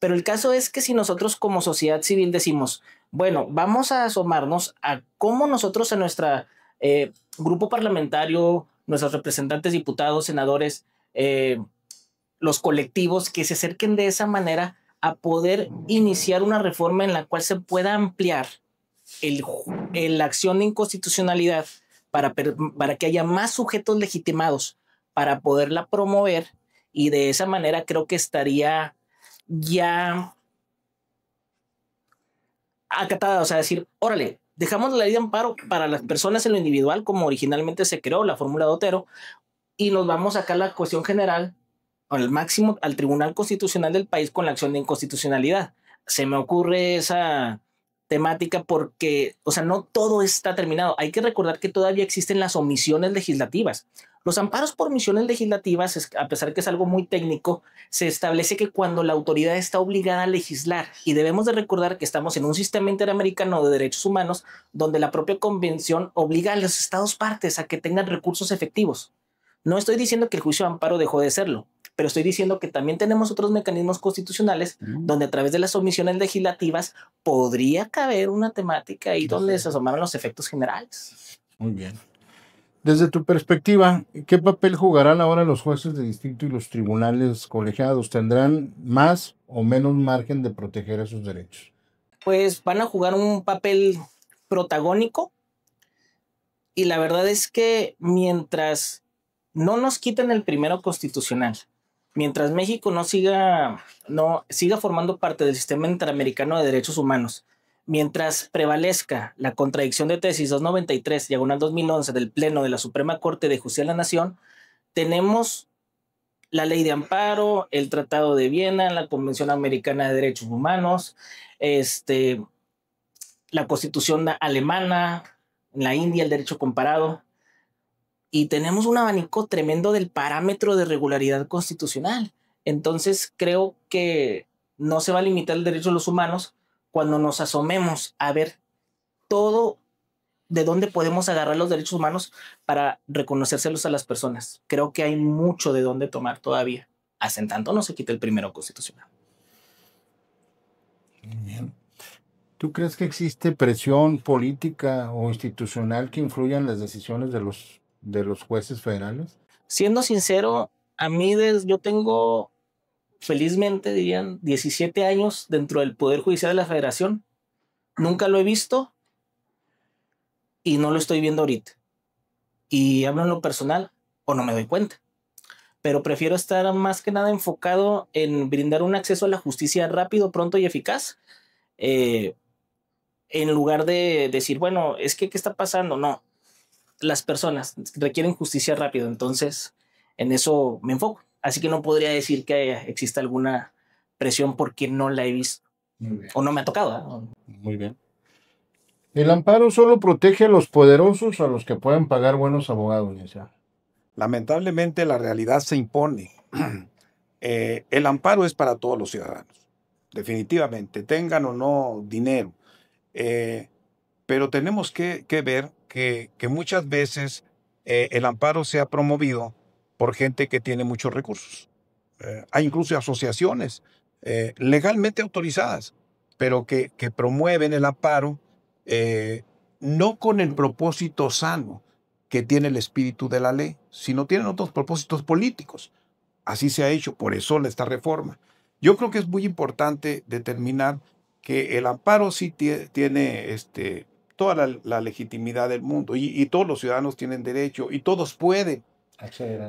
Pero el caso es que si nosotros como sociedad civil decimos, bueno, vamos a asomarnos a cómo nosotros en nuestro grupo parlamentario, nuestros representantes, diputados, senadores, los colectivos que se acerquen de esa manera a poder iniciar una reforma en la cual se pueda ampliar la acción de inconstitucionalidad para que haya más sujetos legitimados para poderla promover, y de esa manera creo que estaría ya acatada, o sea, decir, órale, dejamos la ley de amparo para las personas en lo individual como originalmente se creó la fórmula de Otero, y nos vamos a sacar la cuestión general al máximo al Tribunal Constitucional del país con la acción de inconstitucionalidad. Se me ocurre esa temática porque, o sea, no todo está terminado. Hay que recordar que todavía existen las omisiones legislativas. Los amparos por omisiones legislativas, a pesar que es algo muy técnico, se establece que cuando la autoridad está obligada a legislar, y debemos de recordar que estamos en un sistema interamericano de derechos humanos donde la propia convención obliga a los estados partes a que tengan recursos efectivos. No estoy diciendo que el juicio de amparo dejó de serlo, pero estoy diciendo que también tenemos otros mecanismos constitucionales donde a través de las omisiones legislativas podría caber una temática ahí donde se asomaran los efectos generales. Muy bien. Desde tu perspectiva, ¿qué papel jugarán ahora los jueces de distrito y los tribunales colegiados? ¿Tendrán más o menos margen de proteger esos derechos? Pues van a jugar un papel protagónico, y la verdad es que mientras no nos quiten el primero constitucional, mientras México no siga formando parte del sistema interamericano de derechos humanos, mientras prevalezca la contradicción de tesis 293/2011 del Pleno de la Suprema Corte de Justicia de la Nación, tenemos la Ley de Amparo, el Tratado de Viena, la Convención Americana de Derechos Humanos, la Constitución alemana, en la India el derecho comparado, y tenemos un abanico tremendo del parámetro de regularidad constitucional. Entonces creo que no se va a limitar el derecho de los humanos cuando nos asomemos a ver todo de dónde podemos agarrar los derechos humanos para reconocérselos a las personas. Creo que hay mucho de dónde tomar todavía, hasta en tanto no se quite el primero constitucional. Bien. ¿Tú crees que existe presión política o institucional que influya en las decisiones de los jueces federales? Siendo sincero, a mí yo tengo, felizmente dirían, 17 años dentro del Poder Judicial de la Federación. Nunca lo he visto y no lo estoy viendo ahorita. Y hablo en lo personal o no me doy cuenta. Pero prefiero estar más que nada enfocado en brindar un acceso a la justicia rápido, pronto y eficaz. En lugar de decir, bueno, es que ¿qué está pasando? No, las personas requieren justicia rápido, entonces en eso me enfoco. Así que no podría decir que exista alguna presión porque no la he visto o no me ha tocado, ¿no? Muy bien. ¿El amparo solo protege a los poderosos o a los que pueden pagar buenos abogados, licenciado? Lamentablemente la realidad se impone. El amparo es para todos los ciudadanos, definitivamente, tengan o no dinero. Pero tenemos que ver que muchas veces el amparo se ha promovido por gente que tiene muchos recursos. Hay incluso asociaciones legalmente autorizadas, pero que promueven el amparo no con el propósito sano que tiene el espíritu de la ley, sino tienen otros propósitos políticos. Así se ha hecho, por eso esta reforma. Yo creo que es muy importante determinar que el amparo sí tiene toda la legitimidad del mundo y todos los ciudadanos tienen derecho y todos pueden.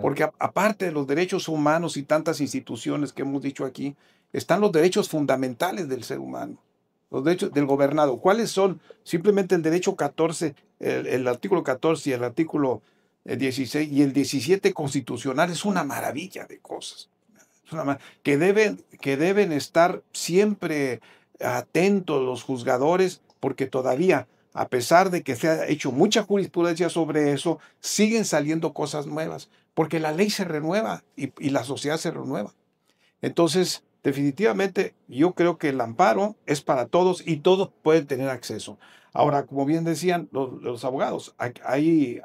Porque aparte de los derechos humanos y tantas instituciones que hemos dicho aquí, están los derechos fundamentales del ser humano, los derechos del gobernado. ¿Cuáles son? Simplemente el derecho 14, el artículo 14 y el artículo 16 y el 17 constitucional es una maravilla de cosas. Que deben estar siempre atentos los juzgadores, porque todavía, a pesar de que se ha hecho mucha jurisprudencia sobre eso, siguen saliendo cosas nuevas, porque la ley se renueva y la sociedad se renueva. Entonces, definitivamente, yo creo que el amparo es para todos y todos pueden tener acceso. Ahora, como bien decían los abogados, hay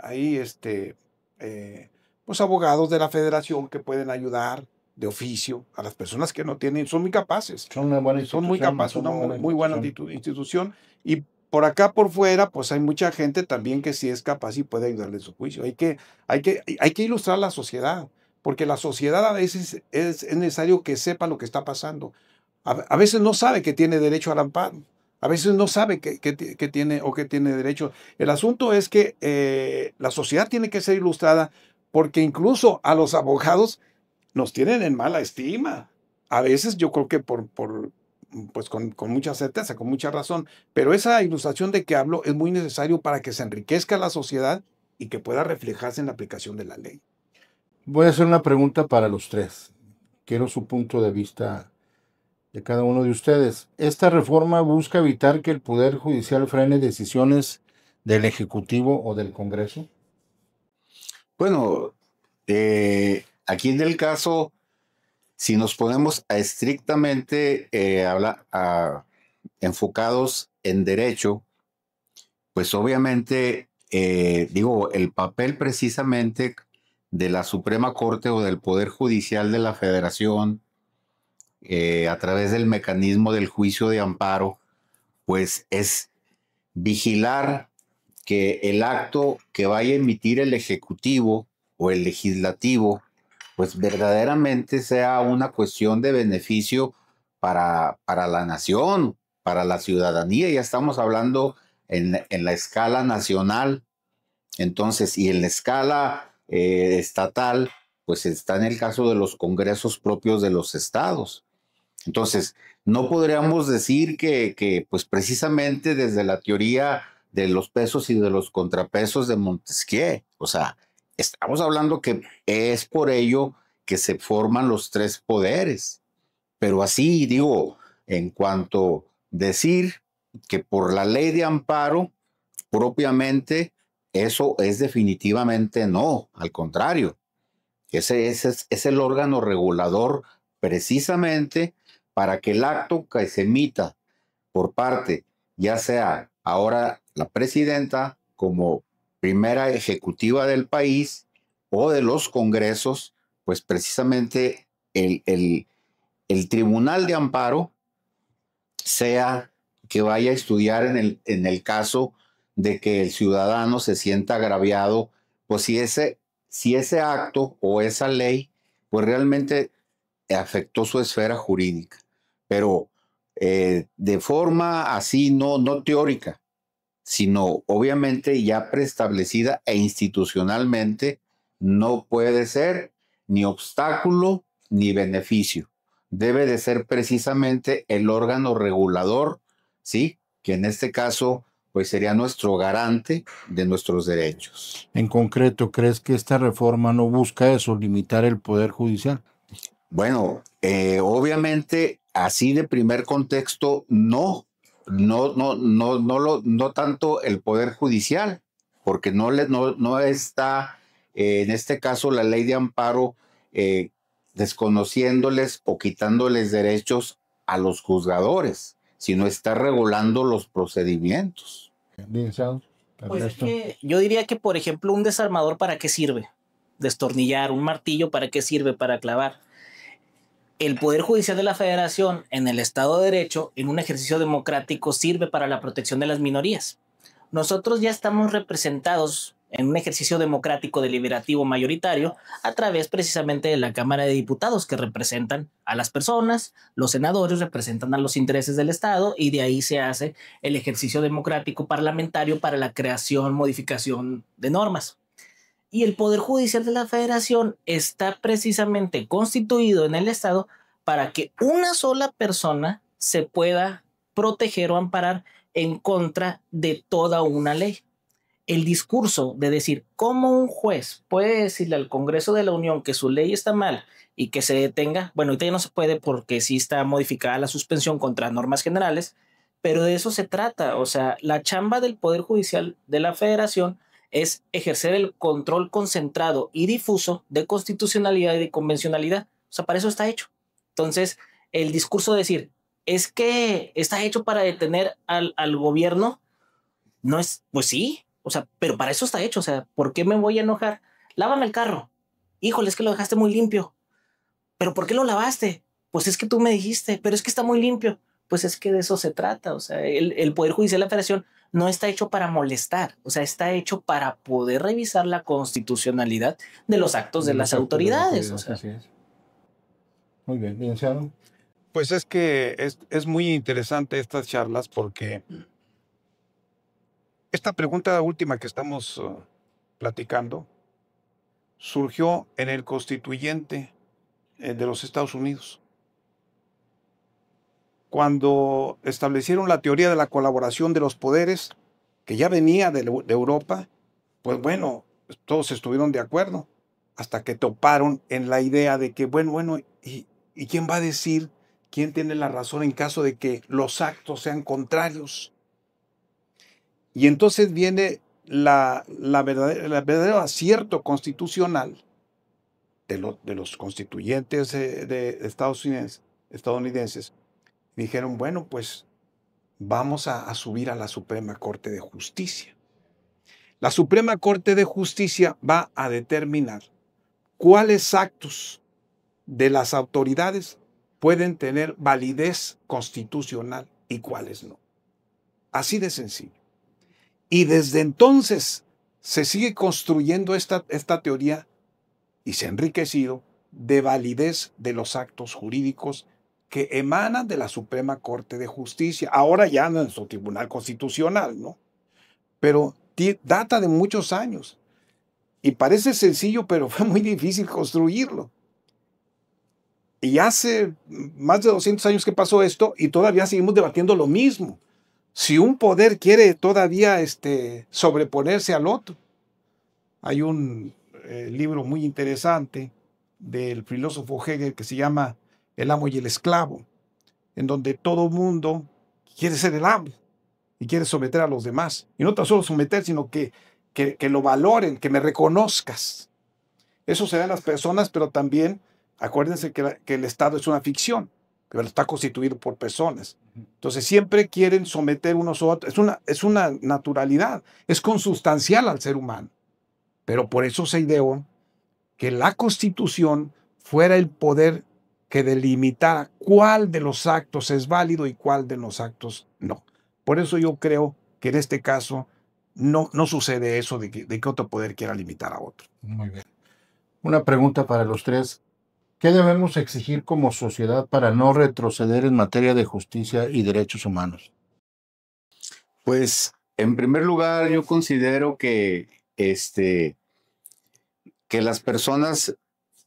pues abogados de la federación que pueden ayudar de oficio a las personas que no tienen, son muy capaces. Son una buena institución. Son muy capaces, una muy buena institución. Y por acá, por fuera, pues hay mucha gente también que sí es capaz y puede ayudarle en su juicio. Hay que ilustrar a la sociedad, porque la sociedad a veces es necesario que sepa lo que está pasando. A veces no sabe que tiene derecho al amparo. A veces no sabe que tiene o que tiene derecho. El asunto es que la sociedad tiene que ser ilustrada, porque incluso a los abogados nos tienen en mala estima. A veces yo creo que pues con mucha certeza, con mucha razón. Pero esa ilustración de que hablo es muy necesario para que se enriquezca la sociedad y que pueda reflejarse en la aplicación de la ley. Voy a hacer una pregunta para los tres. Quiero su punto de vista de cada uno de ustedes. ¿Esta reforma busca evitar que el Poder Judicial frene decisiones del Ejecutivo o del Congreso? Bueno, aquí en el caso, si nos ponemos estrictamente enfocados en derecho, pues obviamente, el papel precisamente de la Suprema Corte o del Poder Judicial de la Federación, a través del mecanismo del juicio de amparo, pues es vigilar que el acto que vaya a emitir el Ejecutivo o el Legislativo, pues verdaderamente sea una cuestión de beneficio para la nación, para la ciudadanía. Ya estamos hablando en la escala nacional. Entonces, y en la escala estatal, pues está en el caso de los congresos propios de los estados. Entonces, no podríamos decir que pues precisamente desde la teoría de los pesos y de los contrapesos de Montesquieu, o sea, estamos hablando que es por ello que se forman los tres poderes. Pero así digo, en cuanto decir que por la ley de amparo, propiamente, eso es definitivamente no, al contrario. Ese es el órgano regulador precisamente para que el acto que se emita por parte, ya sea ahora la presidenta como primera ejecutiva del país o de los congresos, pues precisamente el tribunal de amparo sea que vaya a estudiar en el caso de que el ciudadano se sienta agraviado, pues si ese acto o esa ley, pues realmente afectó su esfera jurídica, pero de forma así no teórica, sino obviamente ya preestablecida e institucionalmente, no puede ser ni obstáculo ni beneficio. Debe de ser precisamente el órgano regulador, ¿sí? Que en este caso pues sería nuestro garante de nuestros derechos. En concreto, ¿crees que esta reforma no busca eso, limitar el poder judicial? Bueno, obviamente así de primer contexto no tanto el poder judicial, porque no está en este caso la ley de amparo desconociéndoles o quitándoles derechos a los juzgadores, sino está regulando los procedimientos. Pues es que yo diría que, por ejemplo, un desarmador, ¿para qué sirve? Destornillar. Un martillo, ¿para qué sirve? Para clavar. El Poder Judicial de la Federación, en el Estado de Derecho, en un ejercicio democrático, sirve para la protección de las minorías. Nosotros ya estamos representados en un ejercicio democrático deliberativo mayoritario a través precisamente de la Cámara de Diputados, que representan a las personas, los senadores representan a los intereses del Estado, y de ahí se hace el ejercicio democrático parlamentario para la creación, modificación de normas. Y el Poder Judicial de la Federación está precisamente constituido en el Estado para que una sola persona se pueda proteger o amparar en contra de toda una ley. El discurso de decir cómo un juez puede decirle al Congreso de la Unión que su ley está mal y que se detenga, bueno, ahorita ya no se puede porque sí está modificada la suspensión contra normas generales, pero de eso se trata. O sea, la chamba del Poder Judicial de la Federación es ejercer el control concentrado y difuso de constitucionalidad y de convencionalidad. O sea, para eso está hecho. Entonces, el discurso de decir, es que está hecho para detener al gobierno, no es, pues sí, o sea, pero para eso está hecho. O sea, ¿por qué me voy a enojar? Lávame el carro. Híjole, es que lo dejaste muy limpio. ¿Pero por qué lo lavaste? Pues es que tú me dijiste, pero es que está muy limpio. Pues es que de eso se trata. O sea, el Poder Judicial de la Federación no está hecho para molestar, o sea, está hecho para poder revisar la constitucionalidad de los actos de las autoridades. O sea. Así es. Muy bien, licenciado. Pues es que es muy interesante estas charlas porque esta pregunta última que estamos platicando surgió en el constituyente de los Estados Unidos. Cuando establecieron la teoría de la colaboración de los poderes, que ya venía de Europa, pues bueno, todos estuvieron de acuerdo, hasta que toparon en la idea de que, bueno, ¿y quién va a decir quién tiene la razón en caso de que los actos sean contrarios? Y entonces viene la verdadero acierto constitucional de los constituyentes de estadounidenses. Dijeron, bueno, pues vamos a subir a la Suprema Corte de Justicia. La Suprema Corte de Justicia va a determinar cuáles actos de las autoridades pueden tener validez constitucional y cuáles no. Así de sencillo. Y desde entonces se sigue construyendo esta teoría y se ha enriquecido de validez de los actos jurídicos que emanan de la Suprema Corte de Justicia, ahora ya en nuestro Tribunal Constitucional, ¿no? Pero data de muchos años. Y parece sencillo, pero fue muy difícil construirlo. Y hace más de 200 años que pasó esto y todavía seguimos debatiendo lo mismo. Si un poder quiere todavía sobreponerse al otro. Hay un libro muy interesante del filósofo Hegel que se llama El amo y el esclavo, en donde todo mundo quiere ser el amo y quiere someter a los demás. Y no tan solo someter, sino que lo valoren, que me reconozcas. Eso se da en las personas, pero también acuérdense que el Estado es una ficción, pero está constituido por personas. Entonces siempre quieren someter unos a otros. Es una naturalidad, es consustancial al ser humano. Pero por eso se ideó que la Constitución fuera el poder que delimitara cuál de los actos es válido y cuál de los actos no. Por eso yo creo que en este caso no sucede eso de que otro poder quiera limitar a otro. Muy bien. Una pregunta para los tres. ¿Qué debemos exigir como sociedad para no retroceder en materia de justicia y derechos humanos? Pues, en primer lugar, yo considero que las personas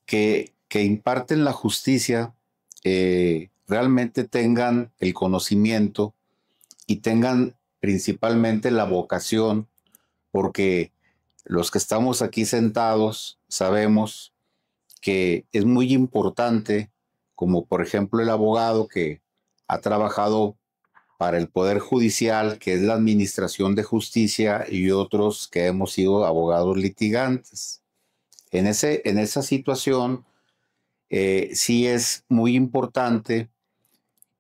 que imparten la justicia realmente tengan el conocimiento y tengan principalmente la vocación, porque los que estamos aquí sentados sabemos que es muy importante, como por ejemplo el abogado que ha trabajado para el Poder Judicial, que es la Administración de Justicia, y otros que hemos sido abogados litigantes. En esa situación, sí es muy importante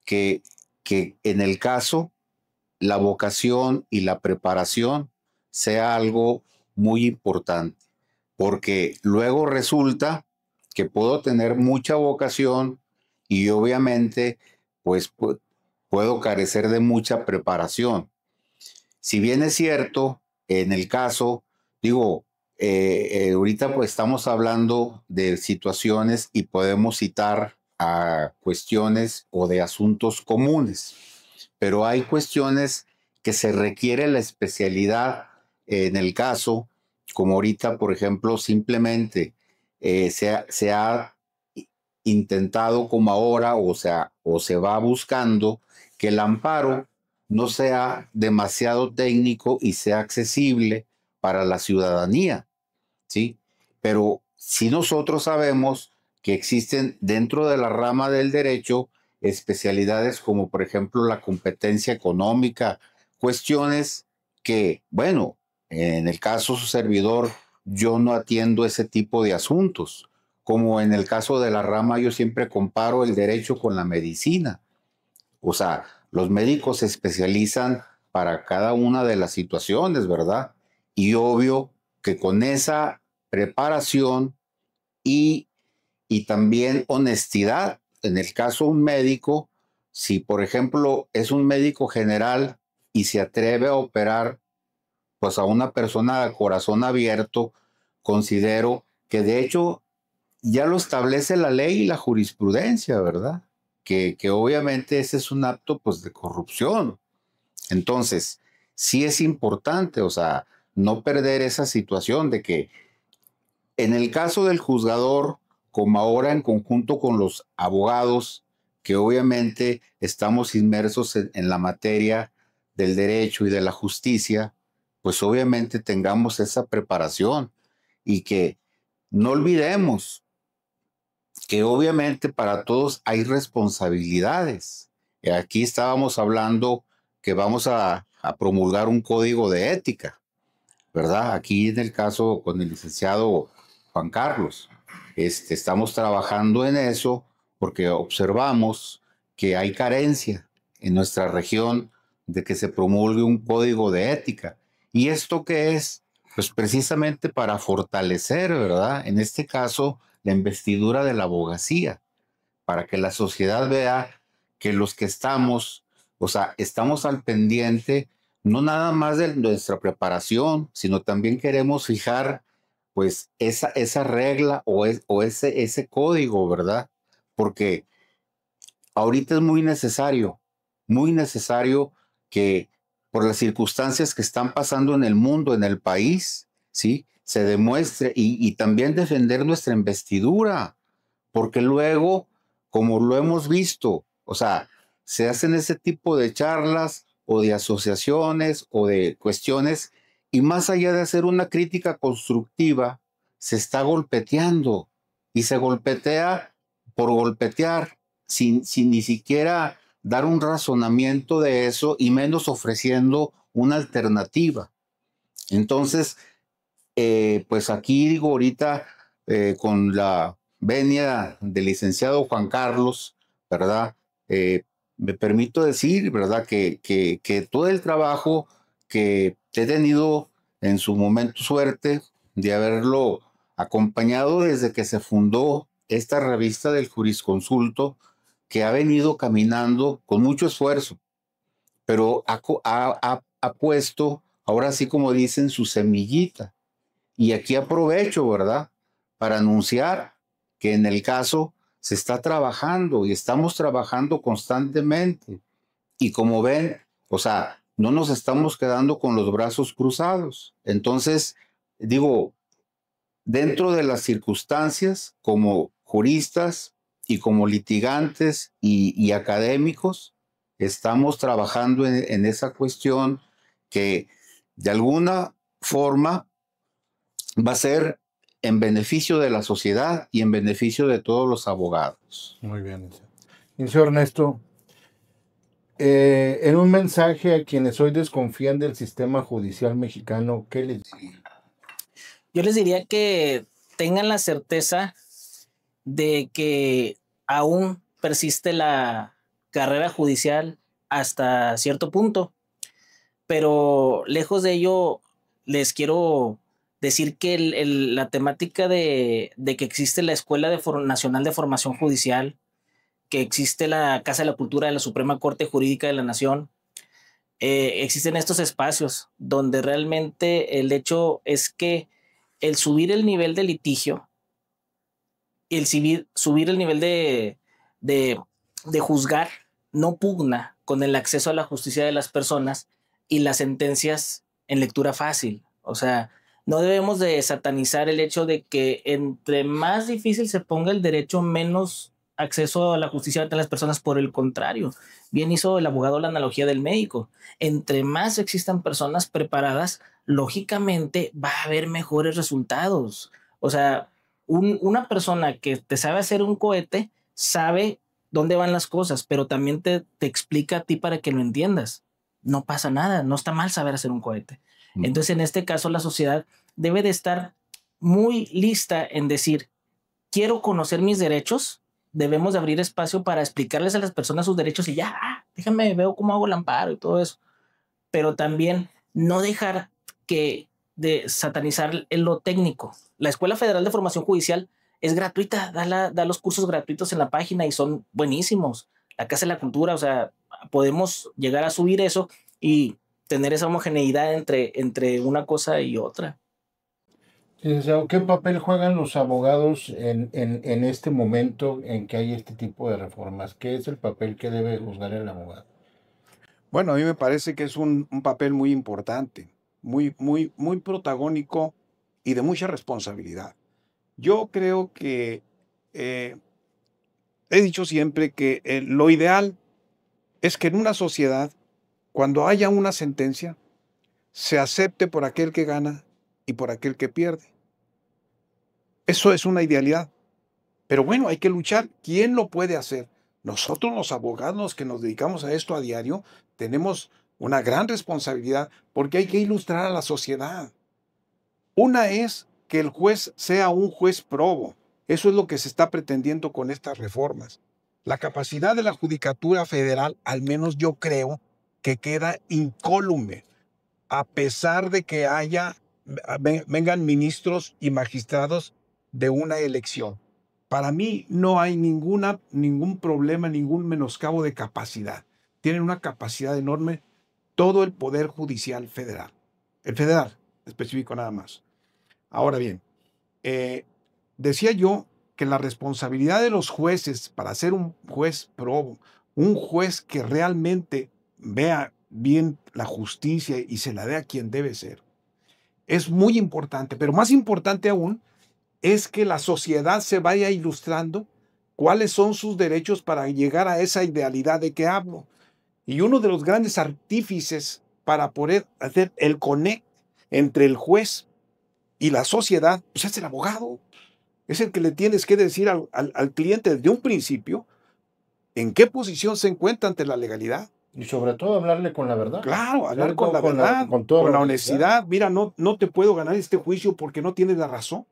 que en el caso la vocación y la preparación sea algo muy importante, porque luego resulta que puedo tener mucha vocación y obviamente pues puedo carecer de mucha preparación. Si bien es cierto, en el caso, digo, ahorita pues estamos hablando de situaciones y podemos citar a cuestiones o de asuntos comunes, pero hay cuestiones que se requiere la especialidad en el caso, como ahorita, por ejemplo, simplemente se ha intentado como ahora o se va buscando que el amparo no sea demasiado técnico y sea accesible para la ciudadanía, ¿sí? Pero si nosotros sabemos que existen dentro de la rama del derecho especialidades como por ejemplo la competencia económica, cuestiones que, bueno, en el caso de su servidor, yo no atiendo ese tipo de asuntos. Como en el caso de la rama, yo siempre comparo el derecho con la medicina. O sea, los médicos se especializan para cada una de las situaciones, ¿verdad? Y obvio que con esa preparación y también honestidad, en el caso de un médico, si por ejemplo es un médico general y se atreve a operar pues a una persona de corazón abierto, considero que de hecho ya lo establece la ley y la jurisprudencia, ¿verdad? Que obviamente ese es un acto pues de corrupción. Entonces, sí es importante, o sea, no perder esa situación de que en el caso del juzgador, como ahora en conjunto con los abogados, que obviamente estamos inmersos en la materia del derecho y de la justicia, pues obviamente tengamos esa preparación y que no olvidemos que obviamente para todos hay responsabilidades. Aquí estábamos hablando que vamos a promulgar un código de ética, ¿verdad? Aquí en el caso con el licenciado Juan Carlos, estamos trabajando en eso porque observamos que hay carencia en nuestra región de que se promulgue un código de ética. ¿Y esto qué es? Pues precisamente para fortalecer, ¿verdad? En este caso, la investidura de la abogacía, para que la sociedad vea que los que estamos, o sea, estamos al pendiente no nada más de nuestra preparación, sino también queremos fijar pues esa regla o ese código, ¿verdad? Porque ahorita es muy necesario que por las circunstancias que están pasando en el mundo, en el país, ¿sí? Se demuestre y también defender nuestra investidura, porque luego, como lo hemos visto, o sea, se hacen ese tipo de charlas o de asociaciones o de cuestiones y más allá de hacer una crítica constructiva, se está golpeteando y se golpetea por golpetear sin ni siquiera dar un razonamiento de eso y menos ofreciendo una alternativa. Entonces, pues aquí digo ahorita con la venia del licenciado Juan Carlos, ¿verdad? Me permito decir, ¿verdad? Que todo el trabajo que he tenido en su momento suerte de haberlo acompañado desde que se fundó esta revista del Jurisconsulto, que ha venido caminando con mucho esfuerzo, pero ha puesto, ahora sí como dicen, su semillita. Y aquí aprovecho, ¿verdad? Para anunciar que en el caso se está trabajando y estamos trabajando constantemente. Y como ven, o sea, no nos estamos quedando con los brazos cruzados. Entonces, digo, dentro de las circunstancias, como juristas y como litigantes y académicos, estamos trabajando en esa cuestión que de alguna forma va a ser en beneficio de la sociedad y en beneficio de todos los abogados. Muy bien. Señor Ernesto, en un mensaje a quienes hoy desconfían del sistema judicial mexicano, ¿qué les diría? Yo les diría que tengan la certeza de que aún persiste la carrera judicial hasta cierto punto, pero lejos de ello les quiero decir que la temática de que existe la Escuela Nacional de Formación Judicial, que existe la Casa de la Cultura de la Suprema Corte Jurídica de la Nación, existen estos espacios donde realmente el hecho es que el subir el nivel de litigio, el subir el nivel de juzgar, no pugna con el acceso a la justicia de las personas y las sentencias en lectura fácil. O sea, no debemos de satanizar el hecho de que entre más difícil se ponga el derecho, menos acceso a la justicia de las personas. Por el contrario, bien hizo el abogado la analogía del médico. Entre más existan personas preparadas, lógicamente va a haber mejores resultados. O sea, una persona que te sabe hacer un cohete sabe dónde van las cosas, pero también te explica a ti para que lo entiendas. No pasa nada, no está mal saber hacer un cohete. Entonces, en este caso, la sociedad debe de estar muy lista en decir, quiero conocer mis derechos, debemos de abrir espacio para explicarles a las personas sus derechos y ya, déjame, veo cómo hago el amparo y todo eso. Pero también no dejar de satanizar en lo técnico. La Escuela Federal de Formación Judicial es gratuita, da los cursos gratuitos en la página y son buenísimos. La Casa de la Cultura, o sea, podemos llegar a subir eso y tener esa homogeneidad entre una cosa y otra. ¿Qué papel juegan los abogados en este momento en que hay este tipo de reformas? ¿Qué es el papel que debe juzgar el abogado? Bueno, a mí me parece que es un papel muy importante, muy protagónico y de mucha responsabilidad. Yo creo que he dicho siempre que lo ideal es que en una sociedad, cuando haya una sentencia, se acepte por aquel que gana y por aquel que pierde. Eso es una idealidad. Pero bueno, hay que luchar. ¿Quién lo puede hacer? Nosotros los abogados que nos dedicamos a esto a diario, tenemos una gran responsabilidad porque hay que ilustrar a la sociedad. Una es que el juez sea un juez probo. Eso es lo que se está pretendiendo con estas reformas. La capacidad de la Judicatura Federal, al menos yo creo, que queda incólume, a pesar de que vengan ministros y magistrados de una elección. Para mí no hay ningún problema, ningún menoscabo de capacidad. Tienen una capacidad enorme todo el Poder Judicial Federal. El federal, específico nada más. Ahora bien, decía yo que la responsabilidad de los jueces para ser un juez probo, un juez que realmente vea bien la justicia y se la dé a quien debe ser, es muy importante, pero más importante aún es que la sociedad se vaya ilustrando cuáles son sus derechos para llegar a esa idealidad de que hablo. Y uno de los grandes artífices para poder hacer el conecte entre el juez y la sociedad, pues es el abogado. Es el que le tienes que decir al cliente desde un principio en qué posición se encuentra ante la legalidad. Y sobre todo hablarle con la verdad. Claro, hablar con la verdad, con la honestidad. Mira, no te puedo ganar este juicio porque no tienes la razón.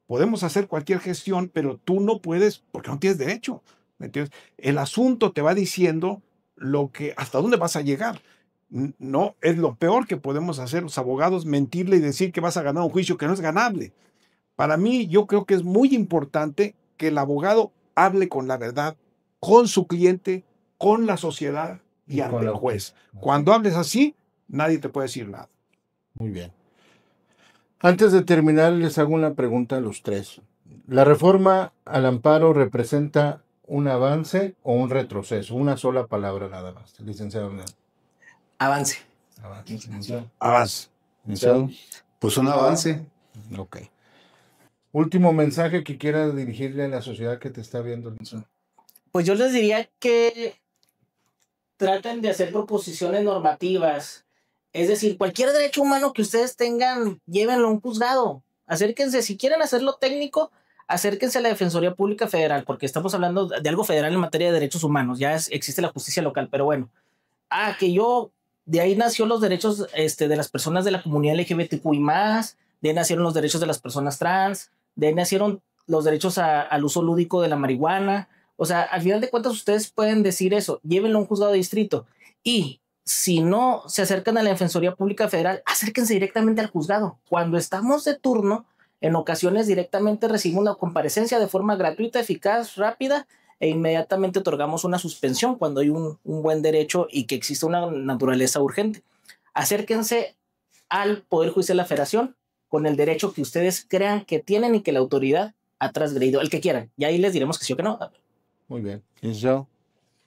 Podemos hacer cualquier gestión, pero tú no puedes porque no tienes derecho. ¿Me entiendes? El asunto te va diciendo hasta dónde vas a llegar. No, es lo peor que podemos hacer los abogados, mentirle y decir que vas a ganar un juicio que no es ganable. Para mí, yo creo que es muy importante que el abogado hable con la verdad, con su cliente, con la sociedad y ante el juez. Cuando hables así, nadie te puede decir nada. Muy bien. Antes de terminar, les hago una pregunta a los tres. ¿La reforma al amparo representa un avance o un retroceso? Una sola palabra nada más, licenciado Hernández. Avance. Avance. Licenciado. Pues un avance. Ok. Último mensaje que quieras dirigirle a la sociedad que te está viendo, licenciado. Pues yo les diría que traten de hacer proposiciones normativas. Es decir, cualquier derecho humano que ustedes tengan, llévenlo a un juzgado. Acérquense, si quieren hacerlo técnico, acérquense a la Defensoría Pública Federal, porque estamos hablando de algo federal en materia de derechos humanos. Ya existe la justicia local, pero bueno. De ahí nació los derechos de las personas de la comunidad LGBTQI+, de ahí nacieron los derechos de las personas trans, de ahí nacieron los derechos al uso lúdico de la marihuana. O sea, al final de cuentas ustedes pueden decir eso, llévenlo a un juzgado de distrito. Y si no se acercan a la Defensoría Pública Federal, acérquense directamente al juzgado. Cuando estamos de turno, en ocasiones directamente recibimos una comparecencia de forma gratuita, eficaz, rápida, e inmediatamente otorgamos una suspensión cuando hay un buen derecho y que existe una naturaleza urgente. Acérquense al Poder Judicial de la Federación con el derecho que ustedes crean que tienen y que la autoridad ha transgredido, el que quieran. Y ahí les diremos que sí o que no. Muy bien. Licenciado,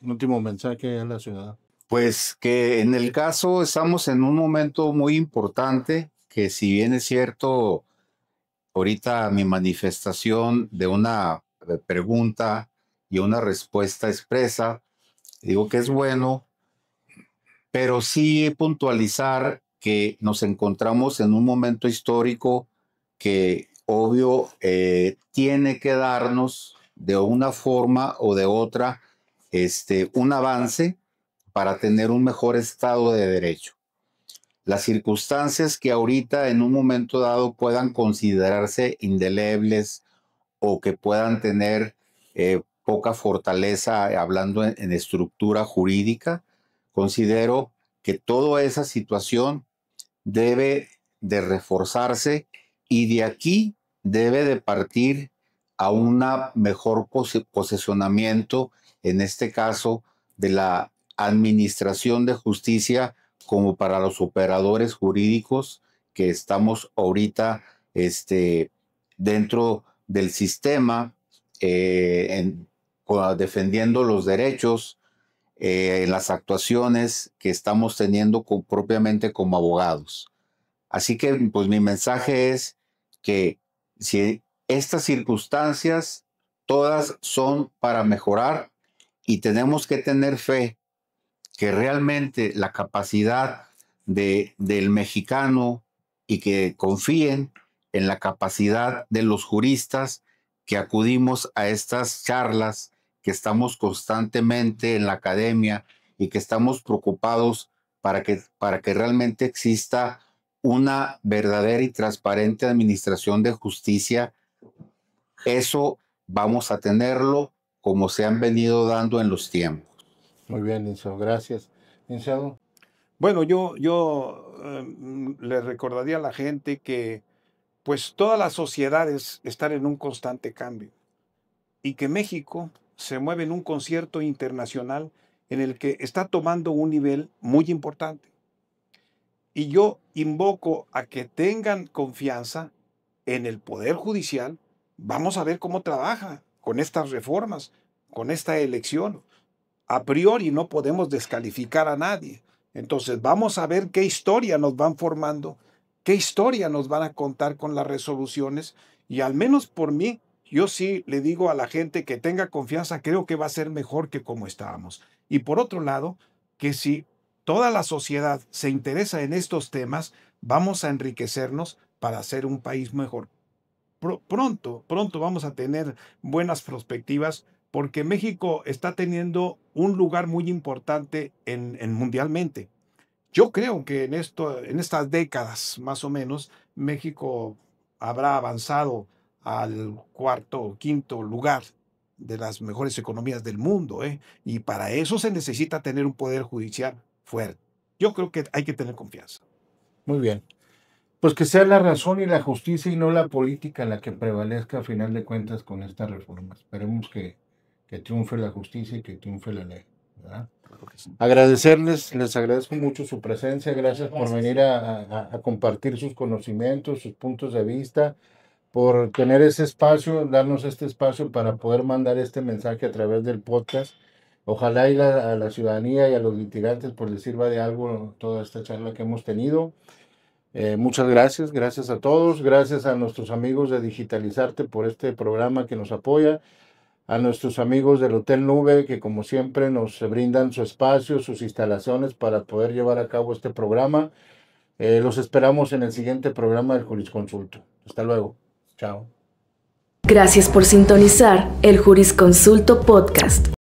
un último mensaje a la ciudad. Pues que en el caso estamos en un momento muy importante, que si bien es cierto, ahorita mi manifestación de una pregunta y una respuesta expresa, digo que es bueno, pero sí puntualizar que nos encontramos en un momento histórico que obvio tiene que darnos de una forma o de otra un avance para tener un mejor estado de derecho. Las circunstancias que ahorita en un momento dado puedan considerarse indelebles o que puedan tener poca fortaleza hablando en estructura jurídica, considero que toda esa situación debe de reforzarse y de aquí debe de partir a un mejor posicionamiento, en este caso, de la administración de justicia como para los operadores jurídicos que estamos ahorita dentro del sistema defendiendo los derechos en las actuaciones que estamos teniendo propiamente como abogados. Así que pues mi mensaje es que si estas circunstancias todas son para mejorar y tenemos que tener fe que realmente la capacidad del mexicano y que confíen en la capacidad de los juristas que acudimos a estas charlas, que estamos constantemente en la academia y que estamos preocupados para que realmente exista una verdadera y transparente administración de justicia. Eso vamos a tenerlo como se han venido dando en los tiempos. Muy bien, licenciado. Gracias. Licenciado. Bueno, yo le recordaría a la gente que pues todas las sociedades están en un constante cambio y que México se mueve en un concierto internacional en el que está tomando un nivel muy importante. y yo invoco a que tengan confianza en el Poder Judicial. Vamos a ver cómo trabaja con estas reformas, con esta elección. A priori no podemos descalificar a nadie. Entonces vamos a ver qué historia nos van formando, qué historia nos van a contar con las resoluciones, y al menos por mí, yo sí le digo a la gente que tenga confianza, creo que va a ser mejor que como estábamos. Y por otro lado, que si toda la sociedad se interesa en estos temas, vamos a enriquecernos para hacer un país mejor. Pronto vamos a tener buenas perspectivas, porque México está teniendo un lugar muy importante en mundialmente. Yo creo que en estas décadas, más o menos, México habrá avanzado al cuarto o quinto lugar de las mejores economías del mundo, ¿eh? Y para eso se necesita tener un poder judicial fuerte. Yo creo que hay que tener confianza. Muy bien. Pues que sea la razón y la justicia y no la política la que prevalezca a final de cuentas con esta reforma. Esperemos que triunfe la justicia y que triunfe la ley, ¿verdad? Agradecerles, les agradezco mucho su presencia, gracias por venir a compartir sus conocimientos, sus puntos de vista, por tener ese espacio, darnos este espacio para poder mandar este mensaje a través del podcast. Ojalá a la ciudadanía y a los litigantes pues les sirva de algo toda esta charla que hemos tenido. Muchas gracias a todos, gracias a nuestros amigos de Digitalizarte por este programa que nos apoya, a nuestros amigos del Hotel Nube que como siempre nos brindan su espacio, sus instalaciones para poder llevar a cabo este programa. Los esperamos en el siguiente programa del Jurisconsulto. Hasta luego. Chao. Gracias por sintonizar el Jurisconsulto Podcast.